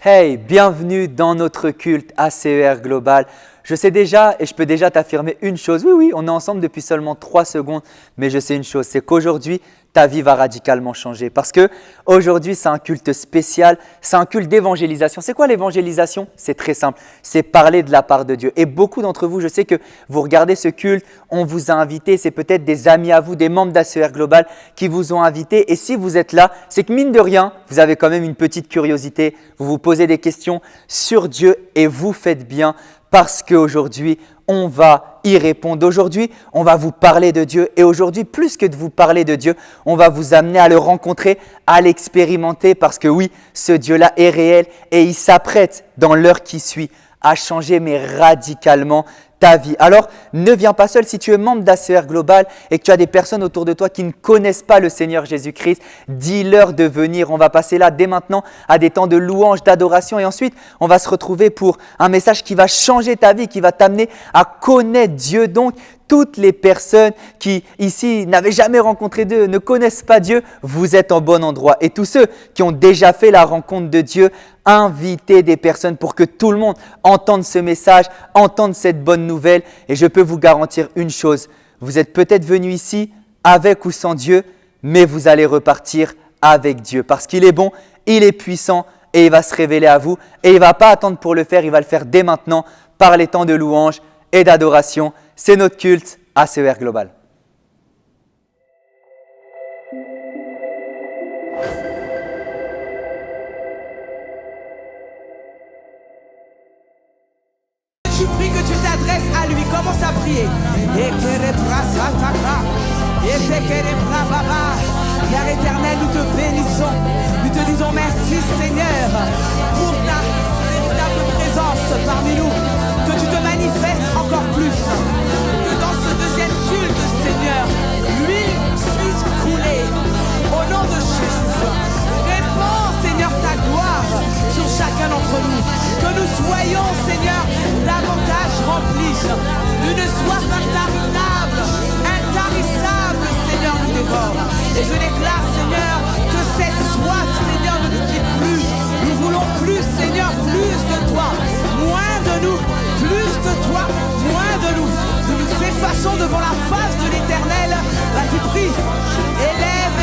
Hey, bienvenue dans notre culte ACER Global. Je sais déjà et je peux déjà t'affirmer une chose. Oui, on est ensemble depuis seulement 3 secondes, mais je sais une chose, c'est qu'aujourd'hui, ta vie va radicalement changer. Parce que aujourd'hui, c'est un culte spécial, c'est un culte d'évangélisation. C'est quoi l'évangélisation? C'est très simple, c'est parler de la part de Dieu. Et beaucoup d'entre vous, je sais que vous regardez ce culte, on vous a invité, c'est peut-être des amis à vous, des membres d'ACER Global qui vous ont invité. Et si vous êtes là, c'est que mine de rien, vous avez quand même une petite curiosité, vous vous posez des questions sur Dieu et vous faites bien parce qu'aujourd'hui, on va y répondre. Aujourd'hui, on va vous parler de Dieu et aujourd'hui, plus que de vous parler de Dieu, on va vous amener à le rencontrer, à l'expérimenter parce que oui, ce Dieu-là est réel et il s'apprête dans l'heure qui suit à changer mais radicalement ta vie. Alors, ne viens pas seul. Si tu es membre d'ACER Global et que tu as des personnes autour de toi qui ne connaissent pas le Seigneur Jésus-Christ, dis-leur de venir. On va passer là dès maintenant à des temps de louange, d'adoration et ensuite, on va se retrouver pour un message qui va changer ta vie, qui va t'amener à connaître Dieu. Donc, toutes les personnes qui ici n'avaient jamais rencontré Dieu, ne connaissent pas Dieu, vous êtes en bon endroit. Et tous ceux qui ont déjà fait la rencontre de Dieu, invitez des personnes pour que tout le monde entende ce message, entende cette bonne nouvelle. Et je peux vous garantir une chose, vous êtes peut-être venu ici avec ou sans Dieu, mais vous allez repartir avec Dieu parce qu'il est bon, il est puissant et il va se révéler à vous. Et il ne va pas attendre pour le faire, il va le faire dès maintenant par les temps de louange et d'adoration. C'est notre culte ACER Global. Je prie que tu t'adresses à lui, commence à prier. Père éternel, nous te bénissons, nous te disons merci Seigneur pour ta véritable présence parmi nous, que tu te manifestes encore plus, que dans ce deuxième culte Seigneur, l'huile puisse couler au nom de Jésus. Répands Seigneur ta gloire sur chacun d'entre nous, que nous soyons Seigneur davantage remplis d'une soif intarissable, Seigneur nous dévore. Et je déclare Seigneur que cette soif Seigneur ne nous quitte plus. Nous voulons plus Seigneur, plus de toi, moins de nous, plus de toi, moins de nous. Nous nous effaçons devant la face de l'Éternel. Vas-y prie, élève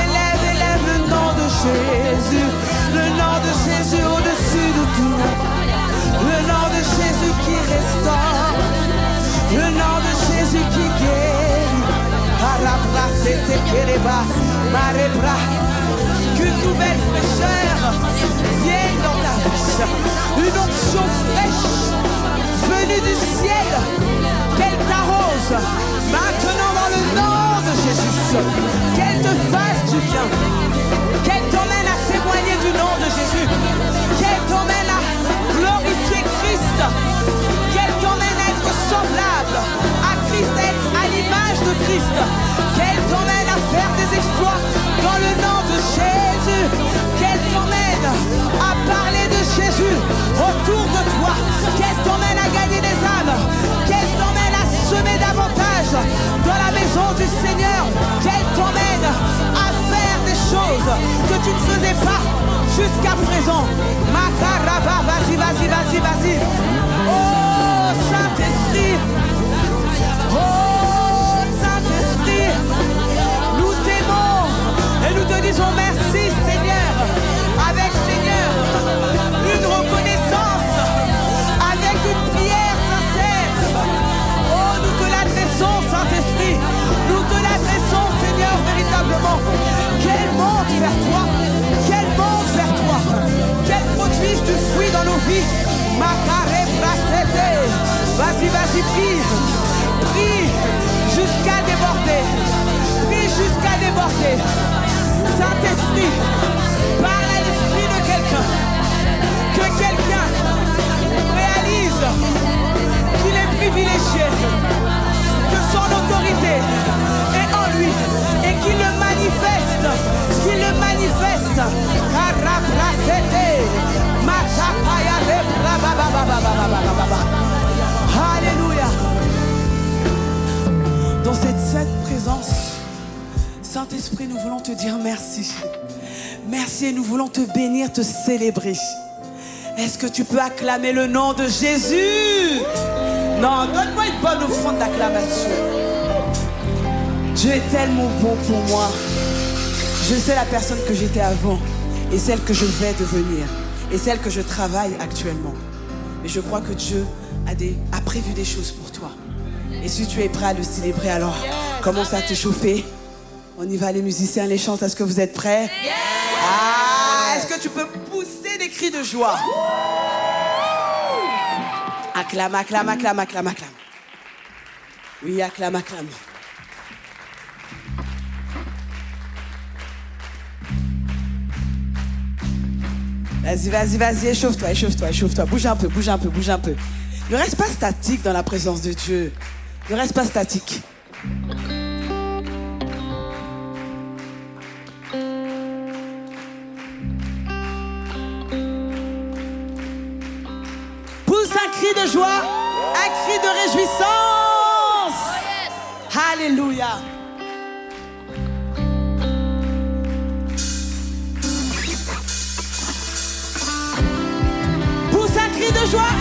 le nom de Jésus, le nom de Jésus au-dessus de tout, le nom de Jésus qui restaure, le nom de Jésus qui guérit. Qu'une nouvelle fraîcheur vienne dans ta bouche, une onction fraîche venue du ciel, qu'elle t'arrose maintenant dans le nom de Jésus, qu'elle te fasse du bien, qu'elle t'emmène à témoigner du nom de Jésus, qu'elle t'emmène à glorifier Christ, qu'elle t'emmène à être semblable à Christ, à être à l'image de Christ, qu'elle t'emmène à faire des exploits dans le nom de Jésus, qu'elle t'emmène à parler de Jésus autour de toi, qu'elle t'emmène à gagner des âmes, qu'elle t'emmène à semer davantage dans la maison du Seigneur, qu'elle t'emmène à faire des choses que tu ne faisais pas jusqu'à présent. Makaraba, vas-y. Oh Saint-Esprit, oh Saint-Esprit, nous t'aimons et nous te disons merci Seigneur, avec Seigneur une reconnaissance, avec une prière sincère. Oh, nous te l'adressons Saint-Esprit, nous te l'adressons Seigneur véritablement. Qu'elle monte vers toi, qu'elle monte vers toi, qu'elle produise du fruit dans nos vies. Macaré bracete, vas-y, prie jusqu'à déborder, Saint-Esprit, parle à l'esprit de quelqu'un, que quelqu'un réalise qu'il est privilégié, que son autorité est en lui et qu'il le manifeste, Alléluia. Dans cette sainte présence, Saint-Esprit, nous voulons te dire merci. Merci et nous voulons te bénir, te célébrer. Est-ce que tu peux acclamer le nom de Jésus? Non, donne-moi une bonne offrande d'acclamation. Dieu est tellement bon pour moi. Je sais la personne que j'étais avant et celle que je vais devenir et celle que je travaille actuellement. Mais je crois que Dieu a prévu des choses pour toi. Et si tu es prêt à le célébrer, alors commence à t'échauffer. On y va les musiciens, les chants, est-ce que vous êtes prêts? Ah, est-ce que tu peux pousser des cris de joie? Acclame, acclame, acclame, acclame, acclame. Oui, acclame, acclame. Vas-y, vas-y, vas-y, échauffe-toi, échauffe-toi, échauffe-toi. Bouge un peu, bouge un peu, bouge un peu. Ne reste pas statique dans la présence de Dieu. Ne reste pas statique. Pousse un cri de joie, un cri de réjouissance. Alléluia. Pousse un cri de joie.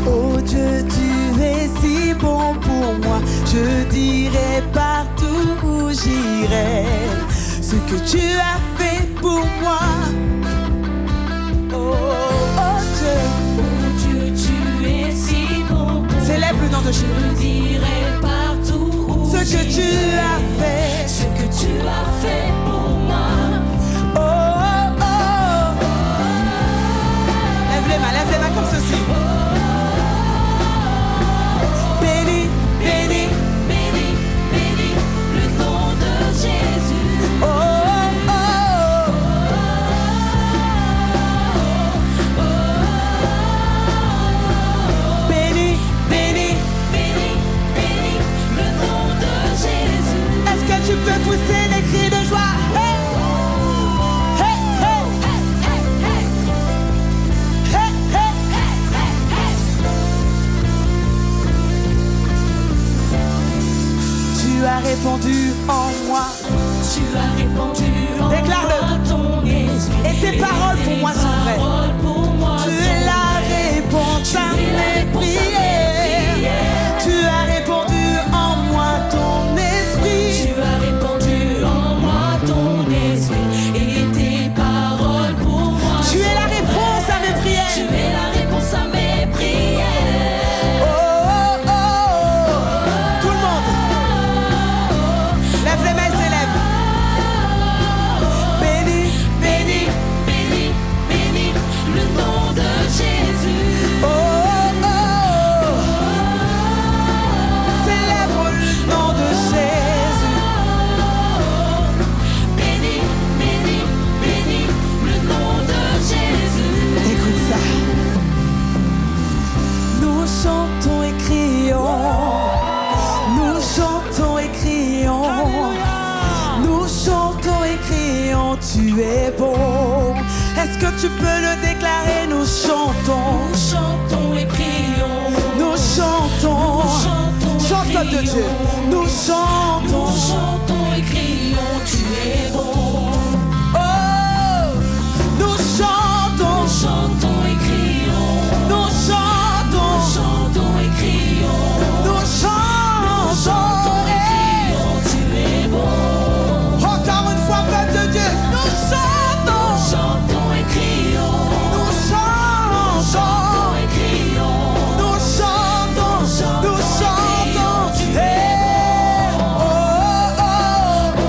Oh Dieu, tu es si bon pour moi. Je dirai partout où j'irai ce que tu as fait pour moi. Oh, oh Dieu. Oh Dieu, tu es si bon pour moi. Célèbre le nom de Jésus. Je dirai partout où Ce que tu as fait. ce que tu as fait pour moi. Oh, oh, oh. Lève les mains comme ceci. Béni, béni. Béni, béni le nom de Jésus. Oh, oh, oh. Béni, béni. Béni, béni le nom de Jésus. Est-ce que tu peux pousser des cris de joie? Hey! Hey, hey! Hey, hey, Hey, hey! hey, hey. Tu as répondu en moi. Tu as répondu en Déclare-le. moi ton esprit. Et tes paroles pour moi sont vraies. Paroles pour moi Tu sont es la réponse à mes prières. Tu as répondu en moi ton esprit. Tu as répandu en moi ton esprit et tes paroles pour moi. Tu es la réponse à mes Tu prières. es la réponse à mes prières. Oh, oh, oh. Tout le monde. Lève les mains, s'élève. Béni, béni. Béni, béni le nom de Jésus. Oh, oh, oh. Célèbre le nom de Jésus. Béni, béni, béni le nom de Jésus. Écoute ça. Nous chantons et crions. Nous chantons et crions. Nous chantons et crions. Tu es bon. Est-ce que tu peux le déclarer? Nous chantons. Nous chantons et crions. Nous chantons. chantons et Chante de crions. Dieu. Nous chantons. Nous chantons et crions. Tu es bon. Oh, nous chantons. Nous chantons et crions. Nous chantons. Nous chantons et crions. Nous chantons. Et crions. Tu es bon. Encore une fois, peuple de Dieu. Nous chantons. Nous chantons et crions. Nous chantons. Chantons et crions. Nous chantons. Nous chantons. Tu es Hey. Oh, oh, oh.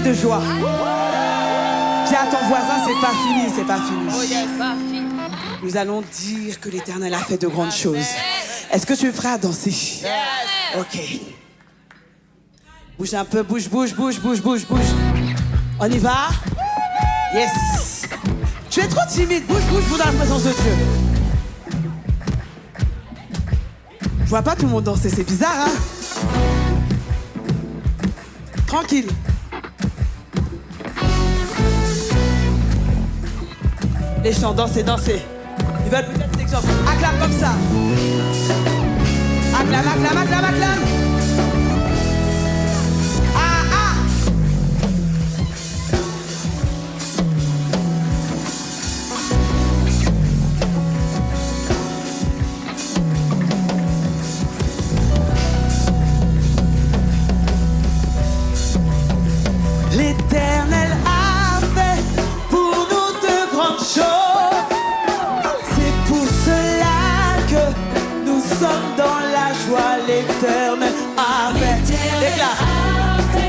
de joie. Dis à ton voisin, c'est pas fini, c'est pas fini. Nous allons dire que l'Éternel a fait de grandes choses. Est-ce que tu es prêt à danser? Ok. Bouge un peu, bouge. On y va? Yes. Tu es trop timide, bouge dans la présence de Dieu. Je vois pas tout le monde danser, c'est bizarre, hein? Tranquille. Les chants, danser. Ils veulent peut-être l'exemple. Acclame comme ça. Acclame. Ah. L'Éternel a fait pour nous de grandes choses. C'est pour cela que nous sommes dans la joie. L'Éternel a fait. Déclare.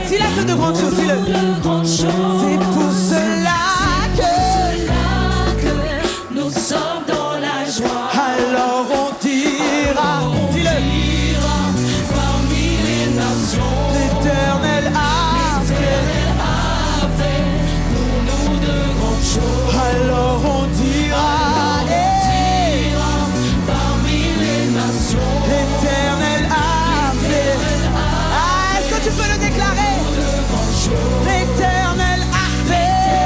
S'il a fait de grandes choses, dis-le. C'est pour cela que nous sommes dans la joie. alors on dira, dis-le. Parmi les nations, L'Éternel a fait pour nous de grandes choses. alors on dira, Parmi les nations, l'Éternel a fait. Ah, est-ce que tu peux le déclarer? L'Éternel a fait.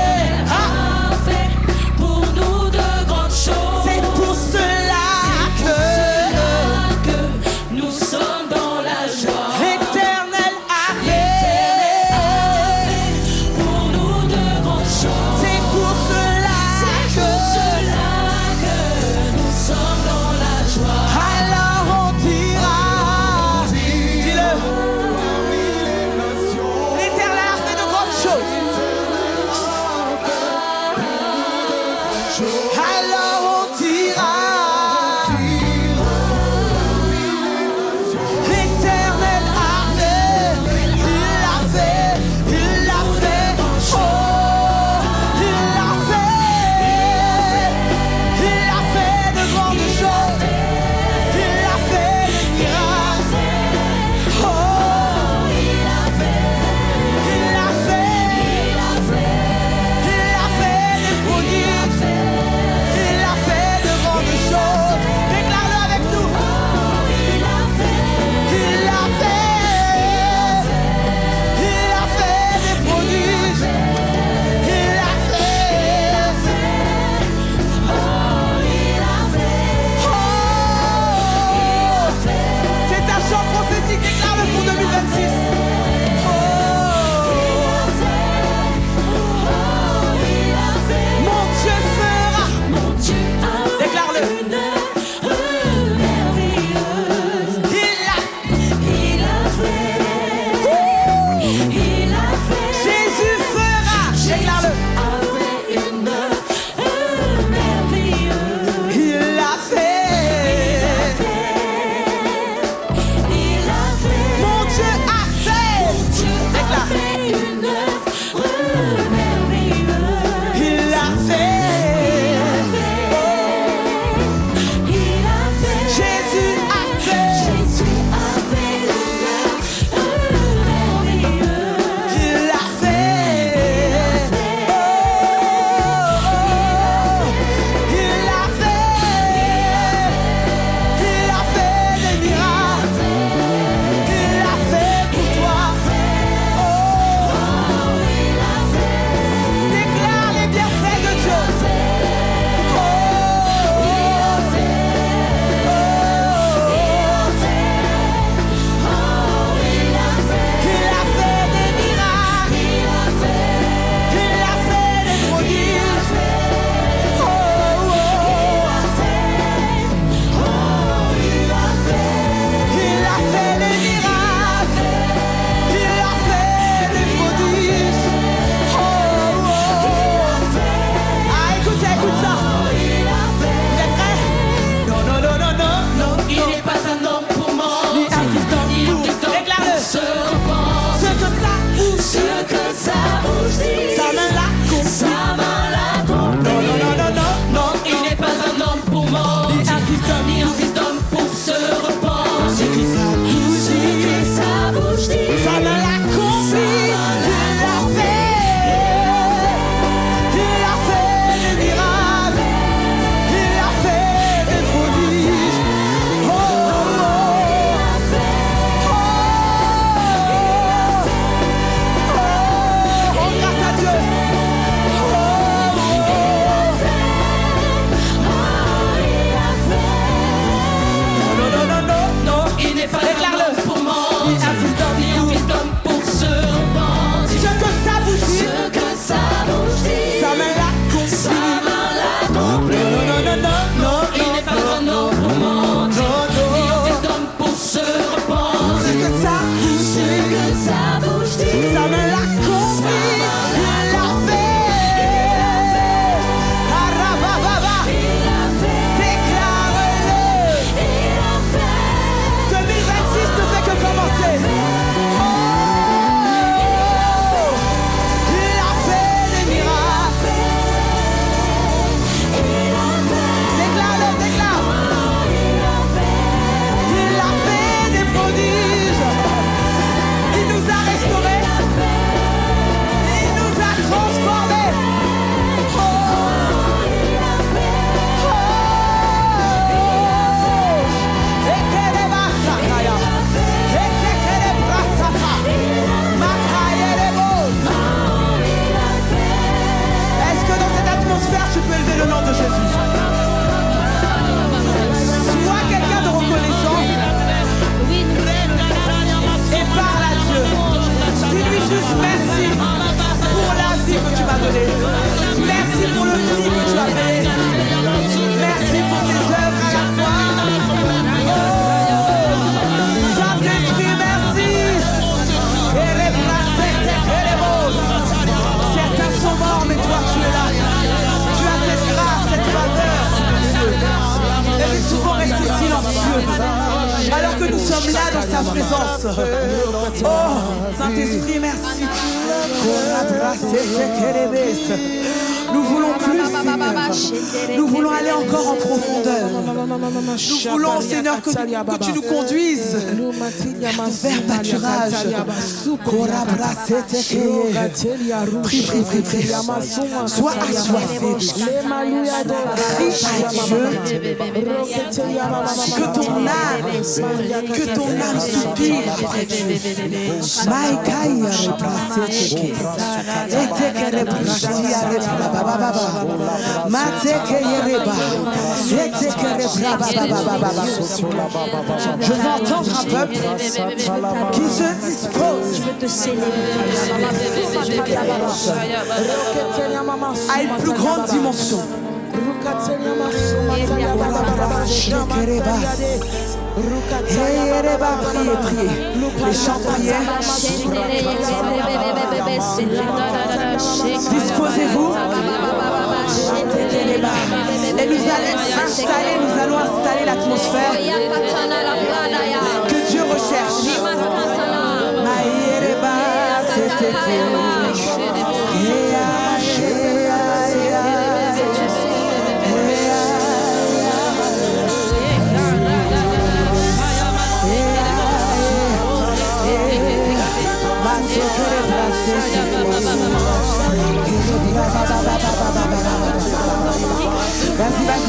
sommes là dans sa présence. Oh, Saint-Esprit, merci. Nous voulons plus, Seigneur. Nous voulons aller encore en profondeur. Nous voulons, Seigneur, que tu nous conduises vers pâturage. Prie, prie, prie, prie. Sois assoiffé. Prie à Dieu. Que ton âme soupire après Dieu. Je veux entendre un peuple qui se dispose. Je veux te célébrer. À une plus grande dimension. Priez, priez. Les chants prières. Disposez-vous. Et nous allons installer l'atmosphère que Dieu recherche.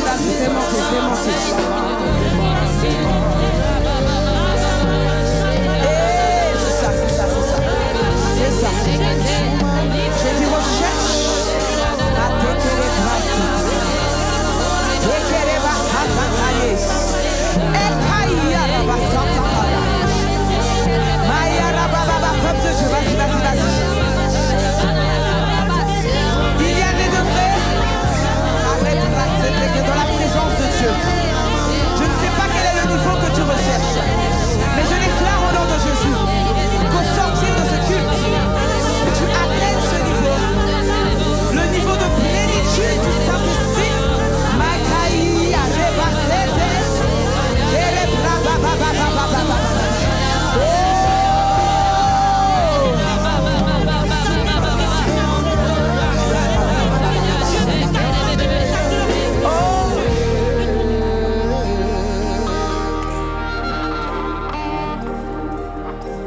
Vas-y, fais monter, fais monter. C'est ça. J'ai dit recherche. Il y a des degrés. Dans la présence de Dieu. Je ne sais pas quel est le niveau que tu recherches, mais je déclare au nom de Jésus qu'au sortir de ce culte, que tu atteignes ce niveau, le niveau de plénitude du Saint-Esprit.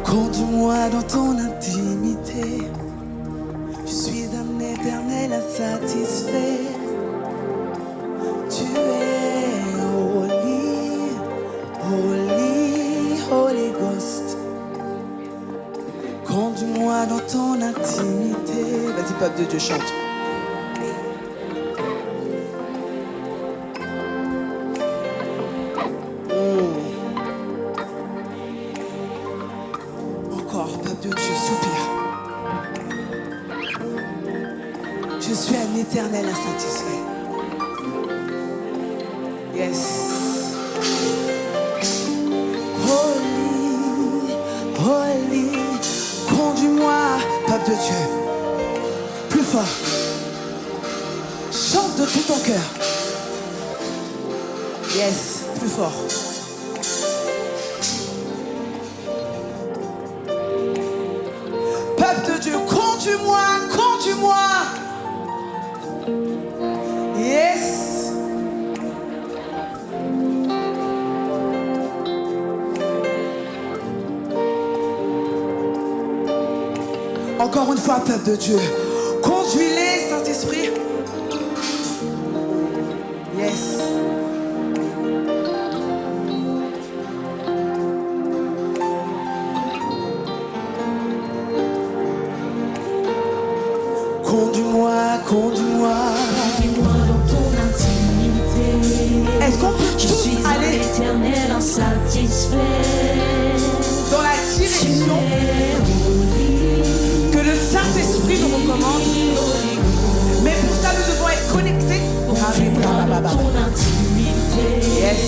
Conduis-moi dans ton intimité. Je suis un éternel insatisfait. Tu es holy, holy, Holy Ghost. Conduis-moi dans ton intimité. Vas-y, peuple de Dieu, chante. Encore, peuple de Dieu, soupire. Je suis un éternel insatisfait. Yes. Holy, holy. Conduis-moi, peuple de Dieu. Plus fort. Chante de tout ton cœur. Yes, plus fort. Peuple de Dieu, conduis-moi, conduis-moi. Yes. Encore une fois, peuple de Dieu, conduis-les, Saint-Esprit. Yes. Conduis-moi, conduis-moi. Conduis-moi dans ton intimité. Est-ce qu'on peut Je tous suis un aller éternel insatisfait. dans la direction que le Saint-Esprit nous recommande? Mais pour ça, nous devons être connectés. Conduis-moi dans ton intimité. Yes.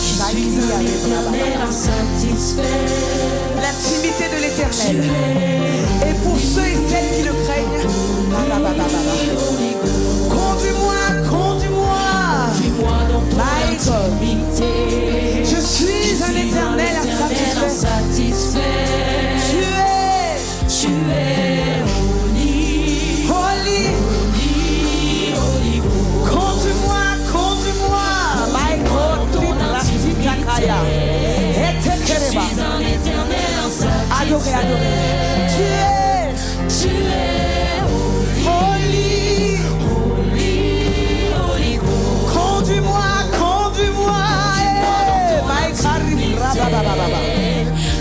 Je suis un éternel insatisfait. L'intimité de l'Éternel. Et pour ceux et celles qui le craignent, conduis-moi, conduis-moi. Conduis-moi dans ton My God. intimité. Je suis un éternel insatisfait. adorer, adorer. Tu es holy. Holy Ghost. Conduis-moi.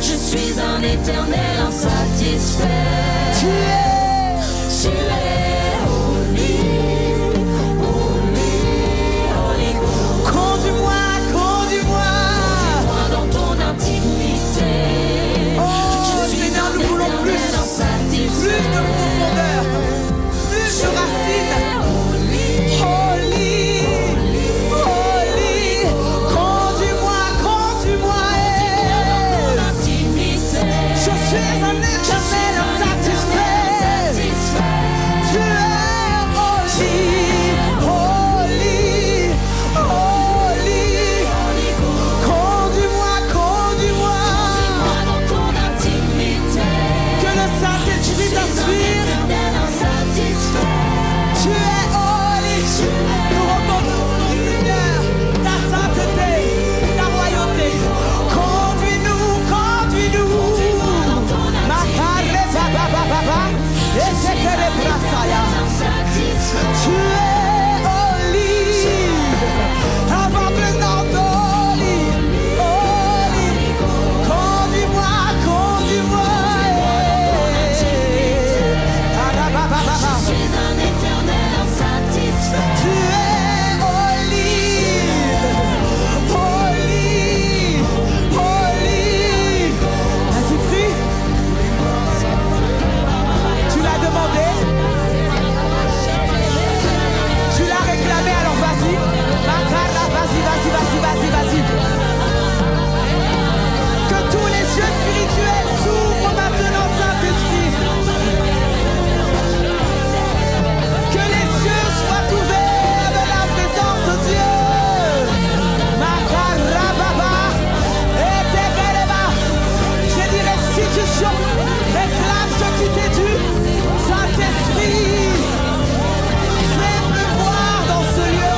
Je suis un éternel insatisfait. Tu es holy, Holy Ghost. conduis-moi. Moi dans ton intimité. Oh, Je suis Seigneur, un nous voulons éternel plus de insatisfait. profondeur, plus de racines. Holy, conduis-moi. Intimité. Je suis un éternel insatisfait. Tu es holy. Conduis-moi. Moi dans ton intimité. Que le Saint-Esprit t'inspire. Éternel insatisfait. Tu es holy. Nous reconnaissons, Seigneur, ta sainteté, ta royauté. Conduis-nous. Makare baba. Et c'est que les brassaya. Tu es holy. Abandonnant holy. Conduis-moi. Je suis un éternel insatisfait. Tu es holy. Vas-y, prie. Tu l'as demandé. Tu l'as réclamé, alors vas-y. Makara, vas-y. Que tous les yeux spirituels s'ouvrent maintenant, Saint-Esprit. Que les yeux soient ouverts de la présence de Dieu. Makara, baba. Et tekeleba. J'ai dit restitution. Réclame ce qui t'est dû. Saint-Esprit. Fais-me voir dans ce lieu.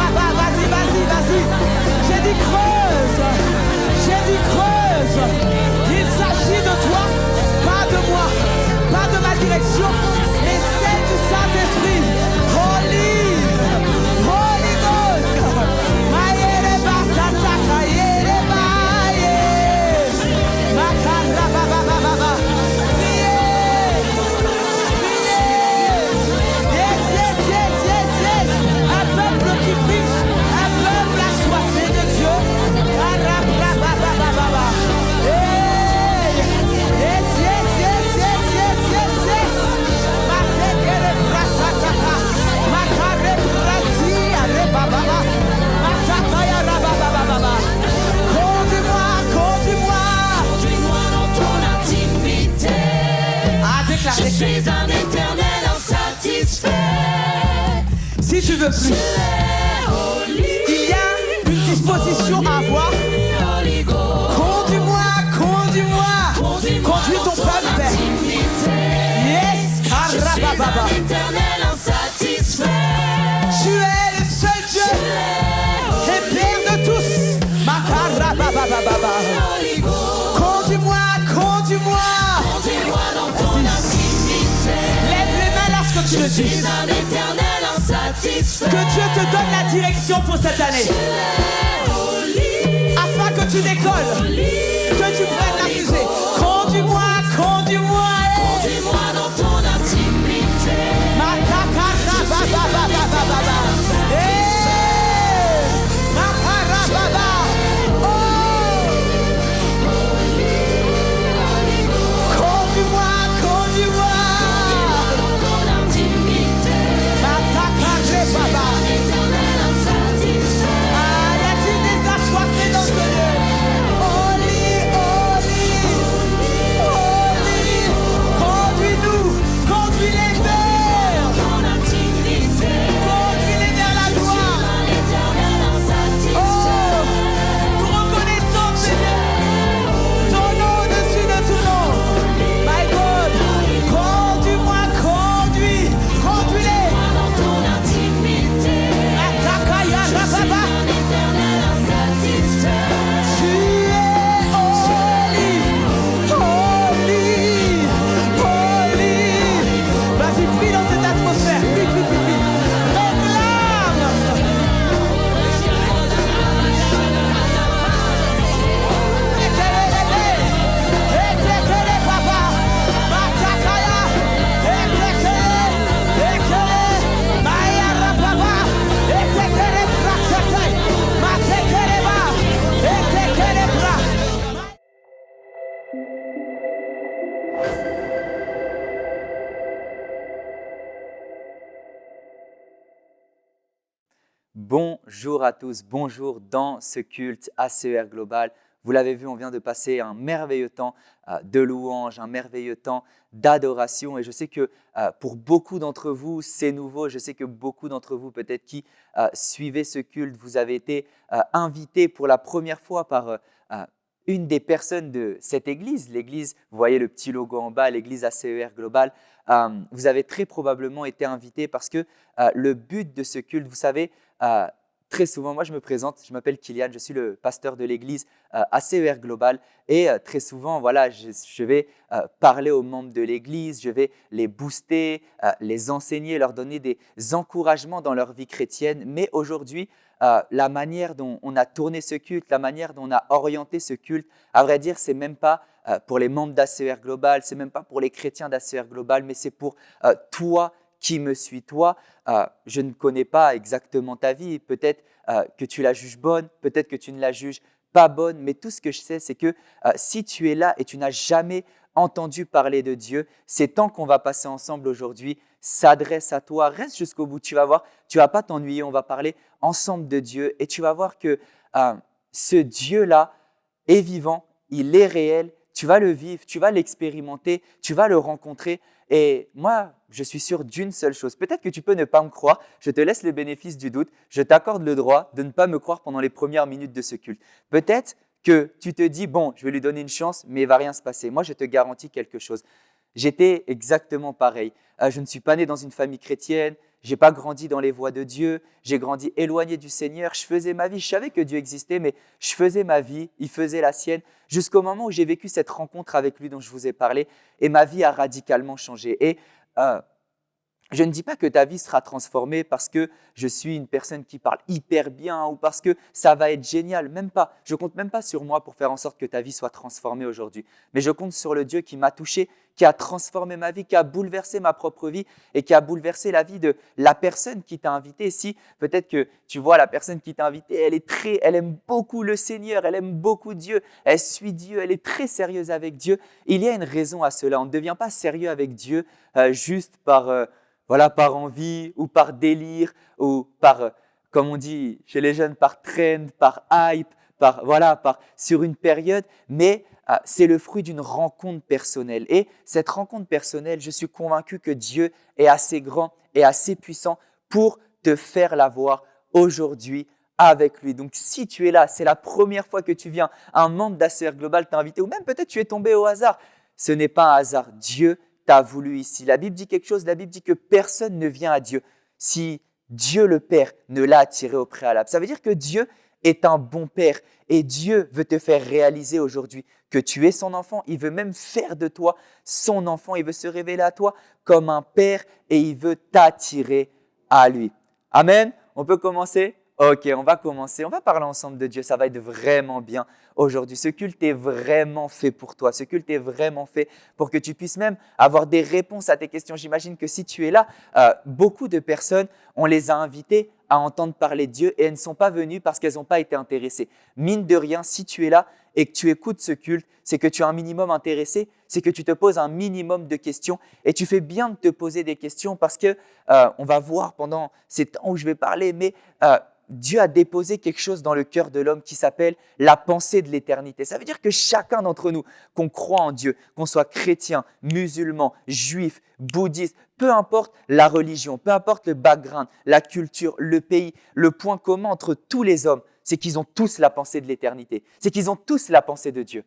Vas-y. J'ai dit creuse. Il s'agit de toi, pas de moi, pas de ma direction, mais celle du Saint-Esprit. Holy Ghost. Maïreba, sataka, yéreba, yé. Makara, baba. Priez. Yes. Un peuple qui prie, un peuple assoiffé de Dieu. Hey. Yes. Matekele brasataka. Makare brasi, ale baba. Matakaya rababa. Conduis-moi. Conduis-moi dans ton intimité. Déclare. Je suis un éternel insatisfait. Si tu veux plus, il y a une disposition à avoir. Holy Ghost. Conduis-moi. Conduis ton peuple, Père. Yes. Karababa. Éternel insatisfait. Tu es le seul Dieu et Père de tous. Makarababa. Holy Ghost. Conduis-moi. Conduis-moi dans ton intimité. Lève les mains lorsque tu le Je suis dis. un éternel insatisfait. Que Dieu te donne la direction pour cette année. Afin que tu décolles. Que tu prennes la fusée. Conduis-moi. Conduis-moi dans ton intimité. Matakarababa. Makarababa. Oh. Conduis-moi. Dans ton intimité. Matakarababa. Éternel insatisfait. Ah, y a-t-il des assoiffés dans ce lieu? Holy, Bonjour à tous, bonjour dans ce culte ACER Global. Vous l'avez vu, on vient de passer un merveilleux temps de louange, un merveilleux temps d'adoration. Et je sais que pour beaucoup d'entre vous, c'est nouveau. Je sais que beaucoup d'entre vous, peut-être qui suivez ce culte, vous avez été invités pour la première fois par une des personnes de cette église. L'église, vous voyez le petit logo en bas, l'église ACER Global. Vous avez très probablement été invités parce que le but de ce culte, vous savez, très souvent, moi je me présente, je m'appelle Kylian, je suis le pasteur de l'église ACER Global et très souvent, voilà, je vais parler aux membres de l'église, je vais les booster, les enseigner, leur donner des encouragements dans leur vie chrétienne. Mais aujourd'hui, la manière dont on a tourné ce culte, la manière dont on a orienté ce culte, à vrai dire, c'est même pas pour les membres d'ACER Global, c'est même pas pour les chrétiens d'ACER Global, mais c'est pour toi qui me suis. Toi, je ne connais pas exactement ta vie, peut-être que tu la juges bonne, peut-être que tu ne la juges pas bonne, mais tout ce que je sais, c'est que si tu es là et tu n'as jamais entendu parler de Dieu, ces temps qu'on va passer ensemble aujourd'hui s'adressent à toi. Reste jusqu'au bout, tu vas voir, tu ne vas pas t'ennuyer, on va parler ensemble de Dieu et tu vas voir que ce Dieu-là est vivant, il est réel, tu vas le vivre, tu vas l'expérimenter, tu vas le rencontrer. Et moi, je suis sûr d'une seule chose. Peut-être que tu peux ne pas me croire, je te laisse le bénéfice du doute, je t'accorde le droit de ne pas me croire pendant les premières minutes de ce culte. Peut-être que tu te dis, bon, je vais lui donner une chance, mais il ne va rien se passer. Moi, je te garantis quelque chose. J'étais exactement pareil. Je ne suis pas né dans une famille chrétienne, je n'ai pas grandi dans les voies de Dieu, j'ai grandi éloigné du Seigneur, je faisais ma vie, je savais que Dieu existait, mais je faisais ma vie, il faisait la sienne, jusqu'au moment où j'ai vécu cette rencontre avec lui dont je vous ai parlé, et ma vie a radicalement changé. Et je ne dis pas que ta vie sera transformée parce que je suis une personne qui parle hyper bien ou parce que ça va être génial, même pas. Je ne compte même pas sur moi pour faire en sorte que ta vie soit transformée aujourd'hui. Mais je compte sur le Dieu qui m'a touché, qui a transformé ma vie, qui a bouleversé ma propre vie et qui a bouleversé la vie de la personne qui t'a invité. Si peut-être que tu vois la personne qui t'a invité, elle aime beaucoup le Seigneur, elle aime beaucoup Dieu, elle suit Dieu, elle est très sérieuse avec Dieu. Il y a une raison à cela. On ne devient pas sérieux avec Dieu juste par envie ou par délire ou par, comme on dit chez les jeunes, par trend, par hype, sur une période, mais c'est le fruit d'une rencontre personnelle. Et cette rencontre personnelle, je suis convaincu que Dieu est assez grand et assez puissant pour te faire la voir aujourd'hui avec lui. Donc si tu es là, c'est la première fois que tu viens, un membre d'ACER Global t'a invité ou même peut-être tu es tombé au hasard. Ce n'est pas un hasard, Dieu t'a voulu ici. La Bible dit quelque chose, la Bible dit que personne ne vient à Dieu si Dieu le Père ne l'a attiré au préalable. Ça veut dire que Dieu est un bon Père et Dieu veut te faire réaliser aujourd'hui que tu es son enfant. Il veut même faire de toi son enfant. Il veut se révéler à toi comme un Père et il veut t'attirer à lui. Amen. On peut commencer? Ok, on va commencer. On va parler ensemble de Dieu. Ça va être vraiment bien aujourd'hui. Ce culte est vraiment fait pour toi. Ce culte est vraiment fait pour que tu puisses même avoir des réponses à tes questions. J'imagine que si tu es là, beaucoup de personnes, on les a invitées à entendre parler de Dieu et elles ne sont pas venues parce qu'elles n'ont pas été intéressées. Mine de rien, si tu es là et que tu écoutes ce culte, c'est que tu es un minimum intéressé, c'est que tu te poses un minimum de questions et tu fais bien de te poser des questions parce que on va voir pendant ces temps où je vais parler, mais Dieu a déposé quelque chose dans le cœur de l'homme qui s'appelle la pensée de l'éternité. Ça veut dire que chacun d'entre nous, qu'on croit en Dieu, qu'on soit chrétien, musulman, juif, bouddhiste, peu importe la religion, peu importe le background, la culture, le pays, le point commun entre tous les hommes, c'est qu'ils ont tous la pensée de l'éternité. C'est qu'ils ont tous la pensée de Dieu.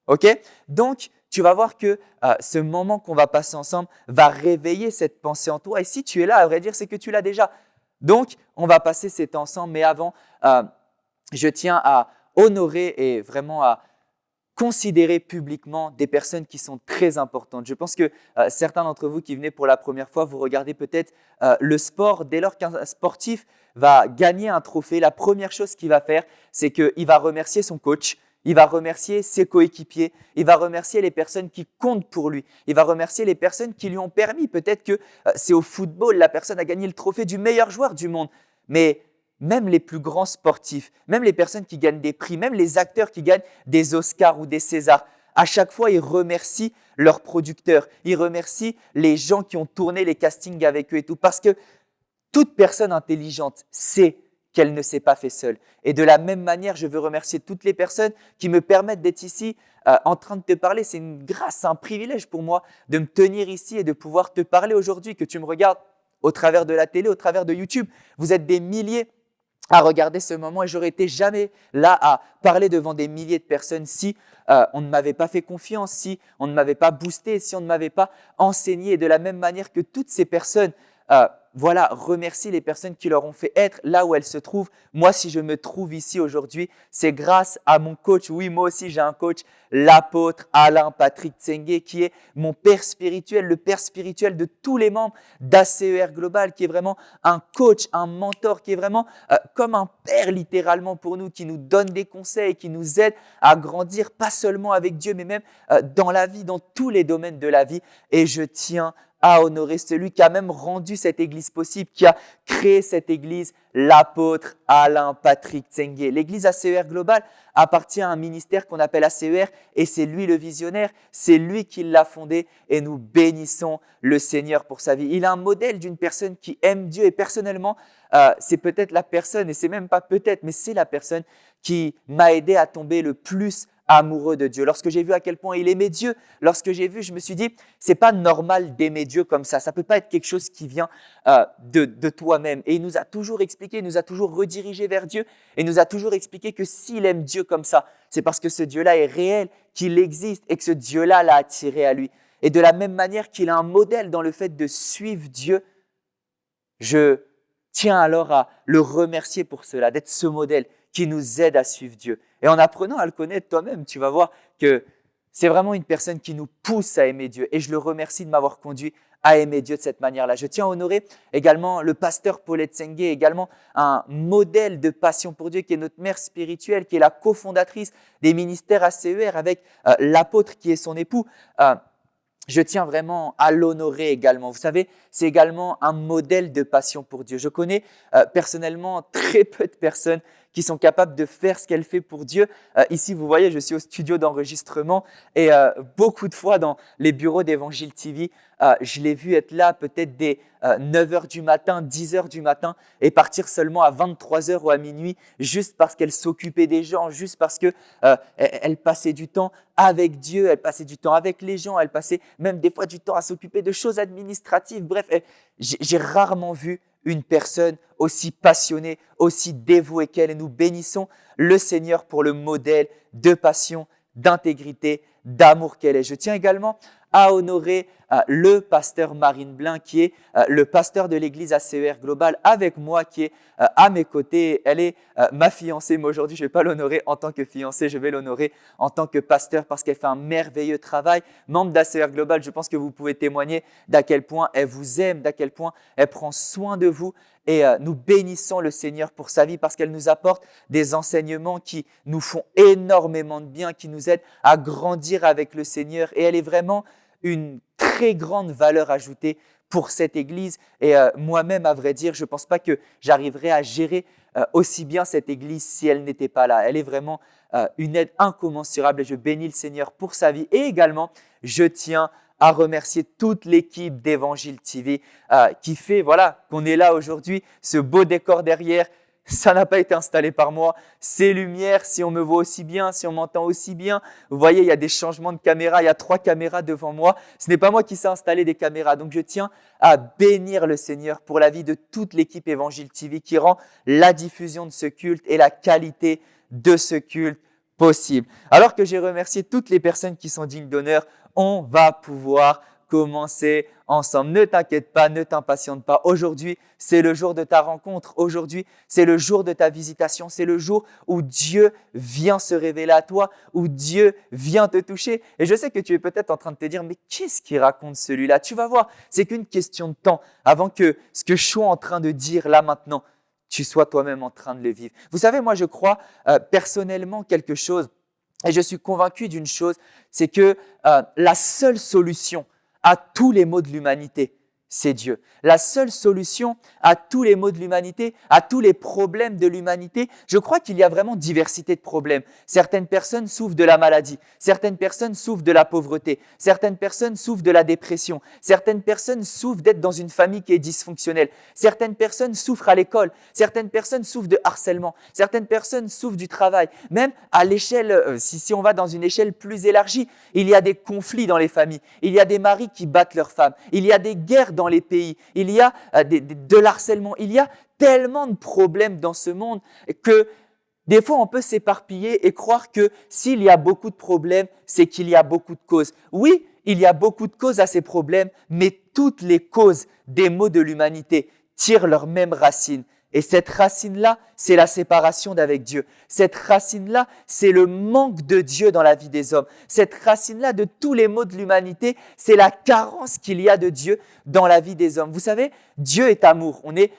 Ok? Donc, tu vas voir que ce moment qu'on va passer ensemble va réveiller cette pensée en toi. Et si tu es là, à vrai dire, c'est que tu l'as déjà. Donc, on va passer ces temps ensemble, mais avant, je tiens à honorer et vraiment à considérer publiquement des personnes qui sont très importantes. Je pense que certains d'entre vous qui venez pour la première fois, vous regardez peut-être le sport. Dès lors qu'un sportif va gagner un trophée, la première chose qu'il va faire, c'est qu'il va remercier son coach. Il va remercier ses coéquipiers, il va remercier les personnes qui comptent pour lui, il va remercier les personnes qui lui ont permis. Peut-être que c'est au football, la personne a gagné le trophée du meilleur joueur du monde. Mais même les plus grands sportifs, même les personnes qui gagnent des prix, même les acteurs qui gagnent des Oscars ou des Césars, à chaque fois, ils remercient leurs producteurs, ils remercient les gens qui ont tourné les castings avec eux et tout. Parce que toute personne intelligente sait qu'elle ne s'est pas fait seule. Et de la même manière, je veux remercier toutes les personnes qui me permettent d'être ici en train de te parler. C'est une grâce, un privilège pour moi de me tenir ici et de pouvoir te parler aujourd'hui, que tu me regardes au travers de la télé, au travers de YouTube. Vous êtes des milliers à regarder ce moment et j'aurais été jamais là à parler devant des milliers de personnes si on ne m'avait pas fait confiance, si on ne m'avait pas boosté, si on ne m'avait pas enseigné. Et de la même manière que toutes ces personnes, remercie les personnes qui leur ont fait être là où elles se trouvent. Moi, si je me trouve ici aujourd'hui, c'est grâce à mon coach. Oui, moi aussi, j'ai un coach, l'apôtre Alain Patrick Tsengue, qui est mon père spirituel, le père spirituel de tous les membres d'ACER Global, qui est vraiment un coach, un mentor, qui est vraiment comme un père littéralement pour nous, qui nous donne des conseils, qui nous aide à grandir, pas seulement avec Dieu, mais même dans la vie, dans tous les domaines de la vie. Et je tiens à honorer celui qui a même rendu cette église possible, qui a créé cette église, l'apôtre Alain Patrick Tsengue. L'église ACER Global appartient à un ministère qu'on appelle ACER et c'est lui le visionnaire, c'est lui qui l'a fondé et nous bénissons le Seigneur pour sa vie. Il est un modèle d'une personne qui aime Dieu et personnellement, c'est peut-être la personne, et c'est même pas peut-être, mais c'est la personne qui m'a aidé à tomber le plus amoureux de Dieu. Lorsque j'ai vu à quel point il aimait Dieu, lorsque j'ai vu, je me suis dit, c'est pas normal d'aimer Dieu comme ça. Ça peut pas être quelque chose qui vient de toi-même. Et il nous a toujours expliqué, il nous a toujours redirigé vers Dieu et il nous a toujours expliqué que s'il aime Dieu comme ça, c'est parce que ce Dieu-là est réel, qu'il existe et que ce Dieu-là l'a attiré à lui. Et de la même manière qu'il a un modèle dans le fait de suivre Dieu, je tiens alors à le remercier pour cela, d'être ce modèle qui nous aide à suivre Dieu. Et en apprenant à le connaître toi-même, tu vas voir que c'est vraiment une personne qui nous pousse à aimer Dieu. Et je le remercie de m'avoir conduit à aimer Dieu de cette manière-là. Je tiens à honorer également le pasteur Paulette Tsengue, également un modèle de passion pour Dieu, qui est notre mère spirituelle, qui est la cofondatrice des ministères ACER avec l'apôtre qui est son époux. Je tiens vraiment à l'honorer également. Vous savez, c'est également un modèle de passion pour Dieu. Je connais personnellement très peu de personnes qui sont capables de faire ce qu'elle fait pour Dieu. Ici, vous voyez, je suis au studio d'enregistrement et beaucoup de fois dans les bureaux d'Évangile TV, je l'ai vu être là peut-être dès 9h du matin, 10h du matin et partir seulement à 23h ou à minuit juste parce qu'elle s'occupait des gens, juste parce qu'elle passait du temps avec Dieu, elle passait du temps avec les gens, elle passait même des fois du temps à s'occuper de choses administratives. Bref, j'ai rarement vu une personne aussi passionnée, aussi dévouée qu'elle. Et nous bénissons le Seigneur pour le modèle de passion, d'intégrité, d'amour qu'elle est. Je tiens également à honorer le pasteur Marine Blin, qui est le pasteur de l'église ACER Global avec moi, qui est à mes côtés. Elle est ma fiancée, mais aujourd'hui, je ne vais pas l'honorer en tant que fiancée, je vais l'honorer en tant que pasteur parce qu'elle fait un merveilleux travail. Membre d'ACER Global, je pense que vous pouvez témoigner d'à quel point elle vous aime, d'à quel point elle prend soin de vous. Et nous bénissons le Seigneur pour sa vie parce qu'elle nous apporte des enseignements qui nous font énormément de bien, qui nous aident à grandir avec le Seigneur. Et elle est vraiment une très grande valeur ajoutée pour cette église. Et moi-même, à vrai dire, je ne pense pas que j'arriverais à gérer aussi bien cette église si elle n'était pas là. Elle est vraiment une aide incommensurable et je bénis le Seigneur pour sa vie. Et également, je tiens à remercier toute l'équipe d'Évangile TV qui fait qu'on est là aujourd'hui, ce beau décor derrière. Ça n'a pas été installé par moi. Ces lumières, si on me voit aussi bien, si on m'entend aussi bien. Vous voyez, il y a des changements de caméra. Il y a 3 caméras devant moi. Ce n'est pas moi qui sais installer des caméras. Donc, je tiens à bénir le Seigneur pour la vie de toute l'équipe Évangile TV qui rend la diffusion de ce culte et la qualité de ce culte possible. Alors que j'ai remercié toutes les personnes qui sont dignes d'honneur, on va pouvoir commencer ensemble. Ne t'inquiète pas, ne t'impatiente pas. Aujourd'hui, c'est le jour de ta rencontre. Aujourd'hui, c'est le jour de ta visitation. C'est le jour où Dieu vient se révéler à toi, où Dieu vient te toucher. Et je sais que tu es peut-être en train de te dire, mais qu'est-ce qu'il raconte celui-là? Tu vas voir, c'est qu'une question de temps avant que ce que je suis en train de dire là maintenant, tu sois toi-même en train de le vivre. Vous savez, moi, je crois personnellement quelque chose et je suis convaincu d'une chose, c'est que la seule solution à tous les maux de l'humanité, c'est Dieu. La seule solution à tous les maux de l'humanité, à tous les problèmes de l'humanité, je crois qu'il y a vraiment diversité de problèmes. Certaines personnes souffrent de la maladie, certaines personnes souffrent de la pauvreté, certaines personnes souffrent de la dépression, certaines personnes souffrent d'être dans une famille qui est dysfonctionnelle, certaines personnes souffrent à l'école, certaines personnes souffrent de harcèlement, certaines personnes souffrent du travail. Même à l'échelle, si on va dans une échelle plus élargie, il y a des conflits dans les familles, il y a des maris qui battent leurs femmes, il y a des guerres dans les pays, il y a de l'harcèlement, il y a tellement de problèmes dans ce monde que des fois on peut s'éparpiller et croire que s'il y a beaucoup de problèmes, c'est qu'il y a beaucoup de causes. Oui, il y a beaucoup de causes à ces problèmes, mais toutes les causes des maux de l'humanité tirent leur même racine. Et cette racine-là, c'est la séparation d'avec Dieu. Cette racine-là, c'est le manque de Dieu dans la vie des hommes. Cette racine-là de tous les maux de l'humanité, c'est la carence qu'il y a de Dieu dans la vie des hommes. Vous savez, Dieu est amour. On est,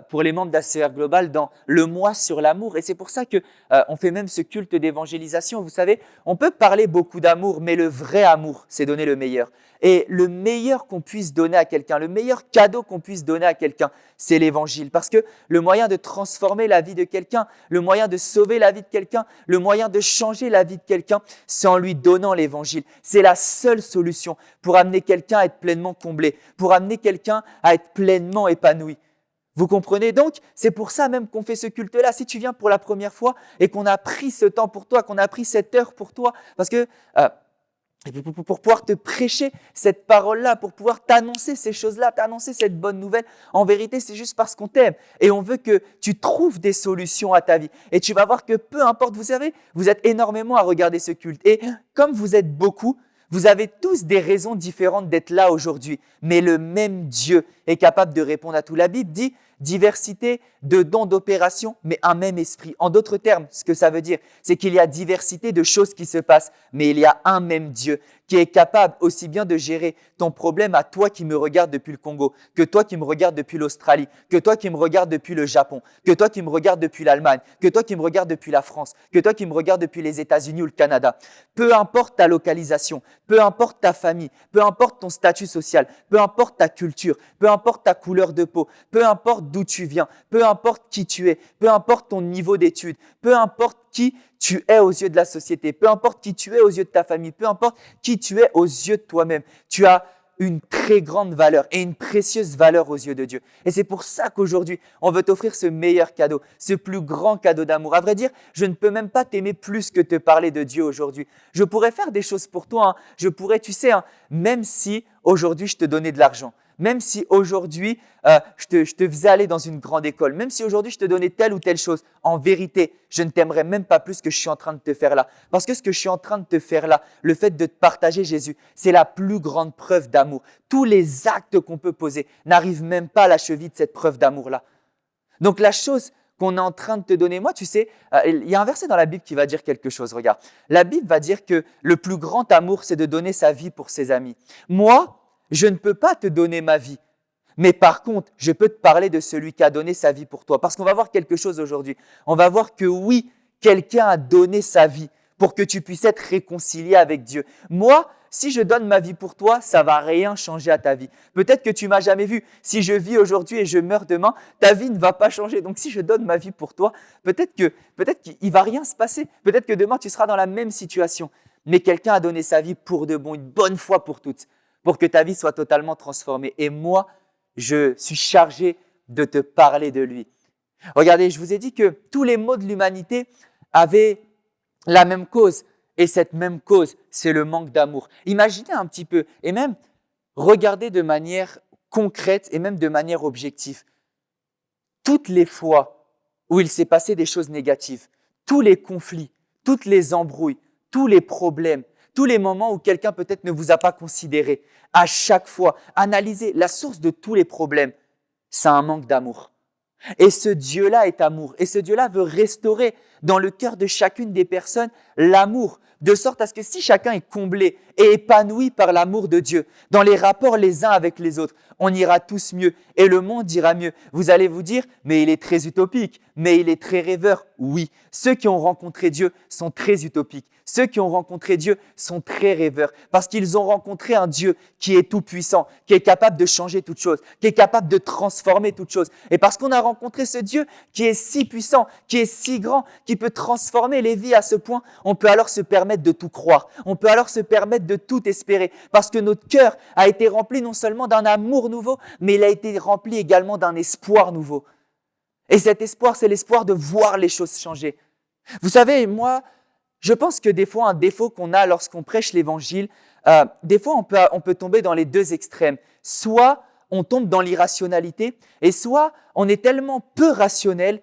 pour les membres d'ACR Global, dans le mois sur l'amour. Et c'est pour ça qu'on fait même ce culte d'évangélisation. Vous savez, on peut parler beaucoup d'amour, mais le vrai amour, c'est donner le meilleur. Et le meilleur qu'on puisse donner à quelqu'un, le meilleur cadeau qu'on puisse donner à quelqu'un, c'est l'évangile. Parce que le moyen de transformer la vie de quelqu'un, le moyen de sauver la vie de quelqu'un, le moyen de changer la vie de quelqu'un, c'est en lui donnant l'évangile. C'est la seule solution pour amener quelqu'un à être pleinement comblé, pour amener quelqu'un à être pleinement épanoui. Vous comprenez donc? C'est pour ça même qu'on fait ce culte-là. Si tu viens pour la première fois et qu'on a pris ce temps pour toi, qu'on a pris cette heure pour toi, parce que pour pouvoir te prêcher cette parole-là, pour pouvoir t'annoncer ces choses-là, t'annoncer cette bonne nouvelle, en vérité, c'est juste parce qu'on t'aime. Et on veut que tu trouves des solutions à ta vie. Et tu vas voir que peu importe, vous savez, vous êtes énormément à regarder ce culte. Et comme vous êtes beaucoup, vous avez tous des raisons différentes d'être là aujourd'hui. Mais le même Dieu est capable de répondre à tout. La Bible dit diversité de dons d'opération, mais un même esprit. En d'autres termes, ce que ça veut dire, c'est qu'il y a diversité de choses qui se passent, mais il y a un même Dieu qui est capable aussi bien de gérer ton problème à toi qui me regarde depuis le Congo, que toi qui me regarde depuis l'Australie, que toi qui me regarde depuis le Japon, que toi qui me regarde depuis l'Allemagne, que toi qui me regarde depuis la France, que toi qui me regarde depuis les États-Unis ou le Canada. Peu importe ta localisation, peu importe ta famille, peu importe ton statut social, peu importe ta culture, peu importe ta couleur de peau, peu importe d'où tu viens, peu importe qui tu es, peu importe ton niveau d'études, peu importe qui tu es aux yeux de la société, peu importe qui tu es aux yeux de ta famille, peu importe qui tu es aux yeux de toi-même. Tu as une très grande valeur et une précieuse valeur aux yeux de Dieu. Et c'est pour ça qu'aujourd'hui, on veut t'offrir ce meilleur cadeau, ce plus grand cadeau d'amour. À vrai dire, je ne peux même pas t'aimer plus que te parler de Dieu aujourd'hui. Je pourrais faire des choses pour toi. Je pourrais, tu sais, même si aujourd'hui je te donnais de l'argent, même si aujourd'hui je te faisais aller dans une grande école, même si aujourd'hui je te donnais telle ou telle chose, en vérité, je ne t'aimerais même pas plus que je suis en train de te faire là. Parce que ce que je suis en train de te faire là, le fait de te partager Jésus, c'est la plus grande preuve d'amour. Tous les actes qu'on peut poser n'arrivent même pas à la cheville de cette preuve d'amour-là. Donc la chose qu'on est en train de te donner, moi tu sais, il y a un verset dans la Bible qui va dire quelque chose, regarde. La Bible va dire que le plus grand amour, c'est de donner sa vie pour ses amis. Moi, je ne peux pas te donner ma vie, mais par contre, je peux te parler de celui qui a donné sa vie pour toi. Parce qu'on va voir quelque chose aujourd'hui. On va voir que oui, quelqu'un a donné sa vie pour que tu puisses être réconcilié avec Dieu. Moi, si je donne ma vie pour toi, ça va rien changer à ta vie. Peut-être que tu m'as jamais vu. Si je vis aujourd'hui et je meurs demain, ta vie ne va pas changer. Donc si je donne ma vie pour toi, peut-être qu'il va rien se passer. Peut-être que demain, tu seras dans la même situation. Mais quelqu'un a donné sa vie pour de bon, une bonne fois pour toutes, pour que ta vie soit totalement transformée. Et moi, je suis chargé de te parler de lui. Regardez, je vous ai dit que tous les maux de l'humanité avaient la même cause. Et cette même cause, c'est le manque d'amour. Imaginez un petit peu, et même regardez de manière concrète et même de manière objective. Toutes les fois où il s'est passé des choses négatives, tous les conflits, toutes les embrouilles, tous les problèmes, tous les moments où quelqu'un peut-être ne vous a pas considéré, à chaque fois, analysez la source de tous les problèmes, c'est un manque d'amour. Et ce Dieu-là est amour. Et ce Dieu-là veut restaurer dans le cœur de chacune des personnes l'amour, de sorte à ce que si chacun est comblé et épanoui par l'amour de Dieu, dans les rapports les uns avec les autres, on ira tous mieux et le monde ira mieux. Vous allez vous dire, mais il est très utopique, mais il est très rêveur. Oui, ceux qui ont rencontré Dieu sont très utopiques. Ceux qui ont rencontré Dieu sont très rêveurs parce qu'ils ont rencontré un Dieu qui est tout-puissant, qui est capable de changer toute chose, qui est capable de transformer toute chose. Et parce qu'on a rencontré ce Dieu qui est si puissant, qui est si grand, qui peut transformer les vies à ce point, on peut alors se permettre de tout croire. On peut alors se permettre de tout espérer parce que notre cœur a été rempli non seulement d'un amour nouveau, mais il a été rempli également d'un espoir nouveau. Et cet espoir, c'est l'espoir de voir les choses changer. Vous savez, moi, je pense que des fois, un défaut qu'on a lorsqu'on prêche l'évangile, des fois, on peut tomber dans les deux extrêmes. Soit on tombe dans l'irrationalité, et soit on est tellement peu rationnel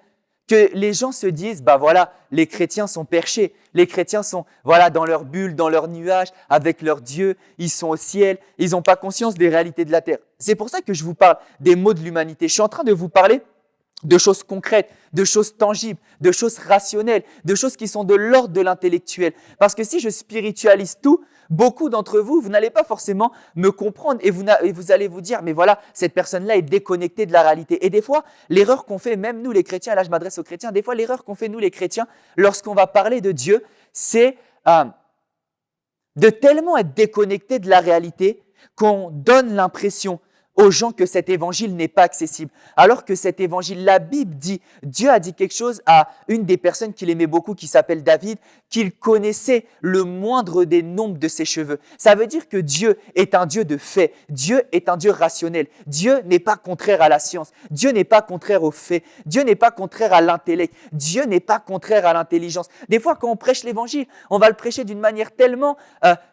que les gens se disent, bah voilà, les chrétiens sont perchés, les chrétiens sont voilà dans leur bulle, dans leur nuage, avec leur Dieu, ils sont au ciel, ils n'ont pas conscience des réalités de la terre. C'est pour ça que je vous parle des maux de l'humanité. Je suis en train de vous parler de choses concrètes, de choses tangibles, de choses rationnelles, de choses qui sont de l'ordre de l'intellectuel. Parce que si je spiritualise tout, beaucoup d'entre vous, vous n'allez pas forcément me comprendre et vous allez vous dire, mais voilà, cette personne-là est déconnectée de la réalité. Et des fois, l'erreur qu'on fait, même nous les chrétiens, là je m'adresse aux chrétiens, des fois l'erreur qu'on fait nous les chrétiens, lorsqu'on va parler de Dieu, c'est de tellement être déconnecté de la réalité qu'on donne l'impression aux gens que cet évangile n'est pas accessible. Alors que cet évangile, la Bible dit, Dieu a dit quelque chose à une des personnes qu'il aimait beaucoup, qui s'appelle David, qu'il connaissait le moindre des nombres de ses cheveux. Ça veut dire que Dieu est un Dieu de fait. Dieu est un Dieu rationnel. Dieu n'est pas contraire à la science. Dieu n'est pas contraire aux faits. Dieu n'est pas contraire à l'intellect. Dieu n'est pas contraire à l'intelligence. Des fois, quand on prêche l'évangile, on va le prêcher d'une manière tellement,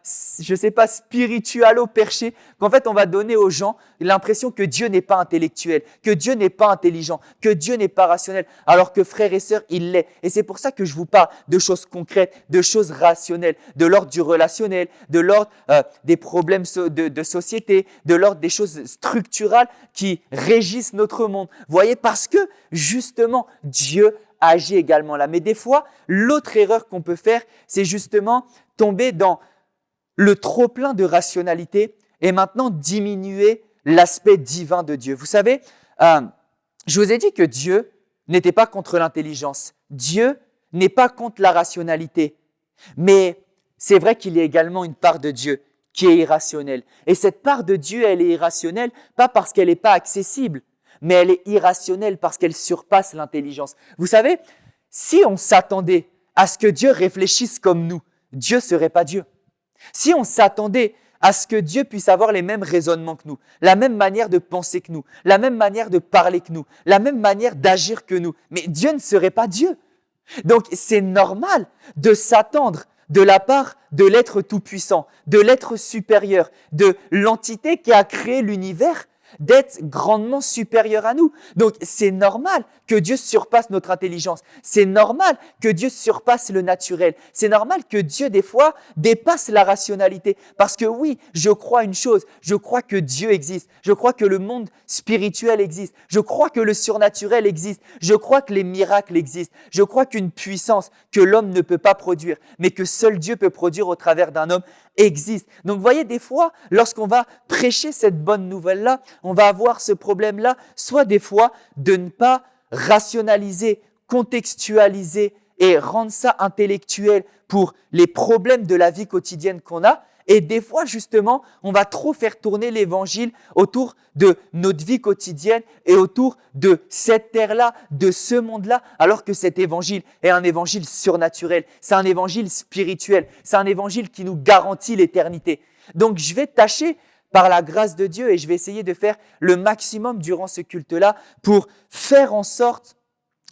spiritualo-perchée, qu'en fait, on va donner aux gens l'impression que Dieu n'est pas intellectuel, que Dieu n'est pas intelligent, que Dieu n'est pas rationnel, alors que frères et sœurs, il l'est. Et c'est pour ça que je vous parle de choses concrètes, de choses rationnelles, de l'ordre du relationnel, de l'ordre des problèmes de société, de l'ordre des choses structurales qui régissent notre monde. Vous voyez, parce que justement, Dieu agit également là. Mais des fois, l'autre erreur qu'on peut faire, c'est justement tomber dans le trop-plein de rationalité et maintenant diminuer l'aspect divin de Dieu. Vous savez, je vous ai dit que Dieu n'était pas contre l'intelligence. Dieu n'est pas contre la rationalité. Mais c'est vrai qu'il y a également une part de Dieu qui est irrationnelle. Et cette part de Dieu, elle est irrationnelle, pas parce qu'elle n'est pas accessible, mais elle est irrationnelle parce qu'elle surpasse l'intelligence. Vous savez, si on s'attendait à ce que Dieu réfléchisse comme nous, Dieu ne serait pas Dieu. Si on s'attendait à ce que Dieu puisse avoir les mêmes raisonnements que nous, la même manière de penser que nous, la même manière de parler que nous, la même manière d'agir que nous. Mais Dieu ne serait pas Dieu. Donc, c'est normal de s'attendre de la part de l'être tout-puissant, de l'être supérieur, de l'entité qui a créé l'univers, d'être grandement supérieur à nous. Donc, c'est normal que Dieu surpasse notre intelligence. C'est normal que Dieu surpasse le naturel. C'est normal que Dieu, des fois, dépasse la rationalité. Parce que oui, je crois une chose. Je crois que Dieu existe. Je crois que le monde spirituel existe. Je crois que le surnaturel existe. Je crois que les miracles existent. Je crois qu'une puissance que l'homme ne peut pas produire, mais que seul Dieu peut produire au travers d'un homme, existe. Donc, vous voyez, des fois, lorsqu'on va prêcher cette bonne nouvelle-là, on va avoir ce problème-là, soit des fois de ne pas rationaliser, contextualiser et rendre ça intellectuel pour les problèmes de la vie quotidienne qu'on a. Et des fois, justement, on va trop faire tourner l'évangile autour de notre vie quotidienne et autour de cette terre-là, de ce monde-là, alors que cet évangile est un évangile surnaturel, c'est un évangile spirituel, c'est un évangile qui nous garantit l'éternité. Donc, je vais tâcher par la grâce de Dieu et je vais essayer de faire le maximum durant ce culte-là pour faire en sorte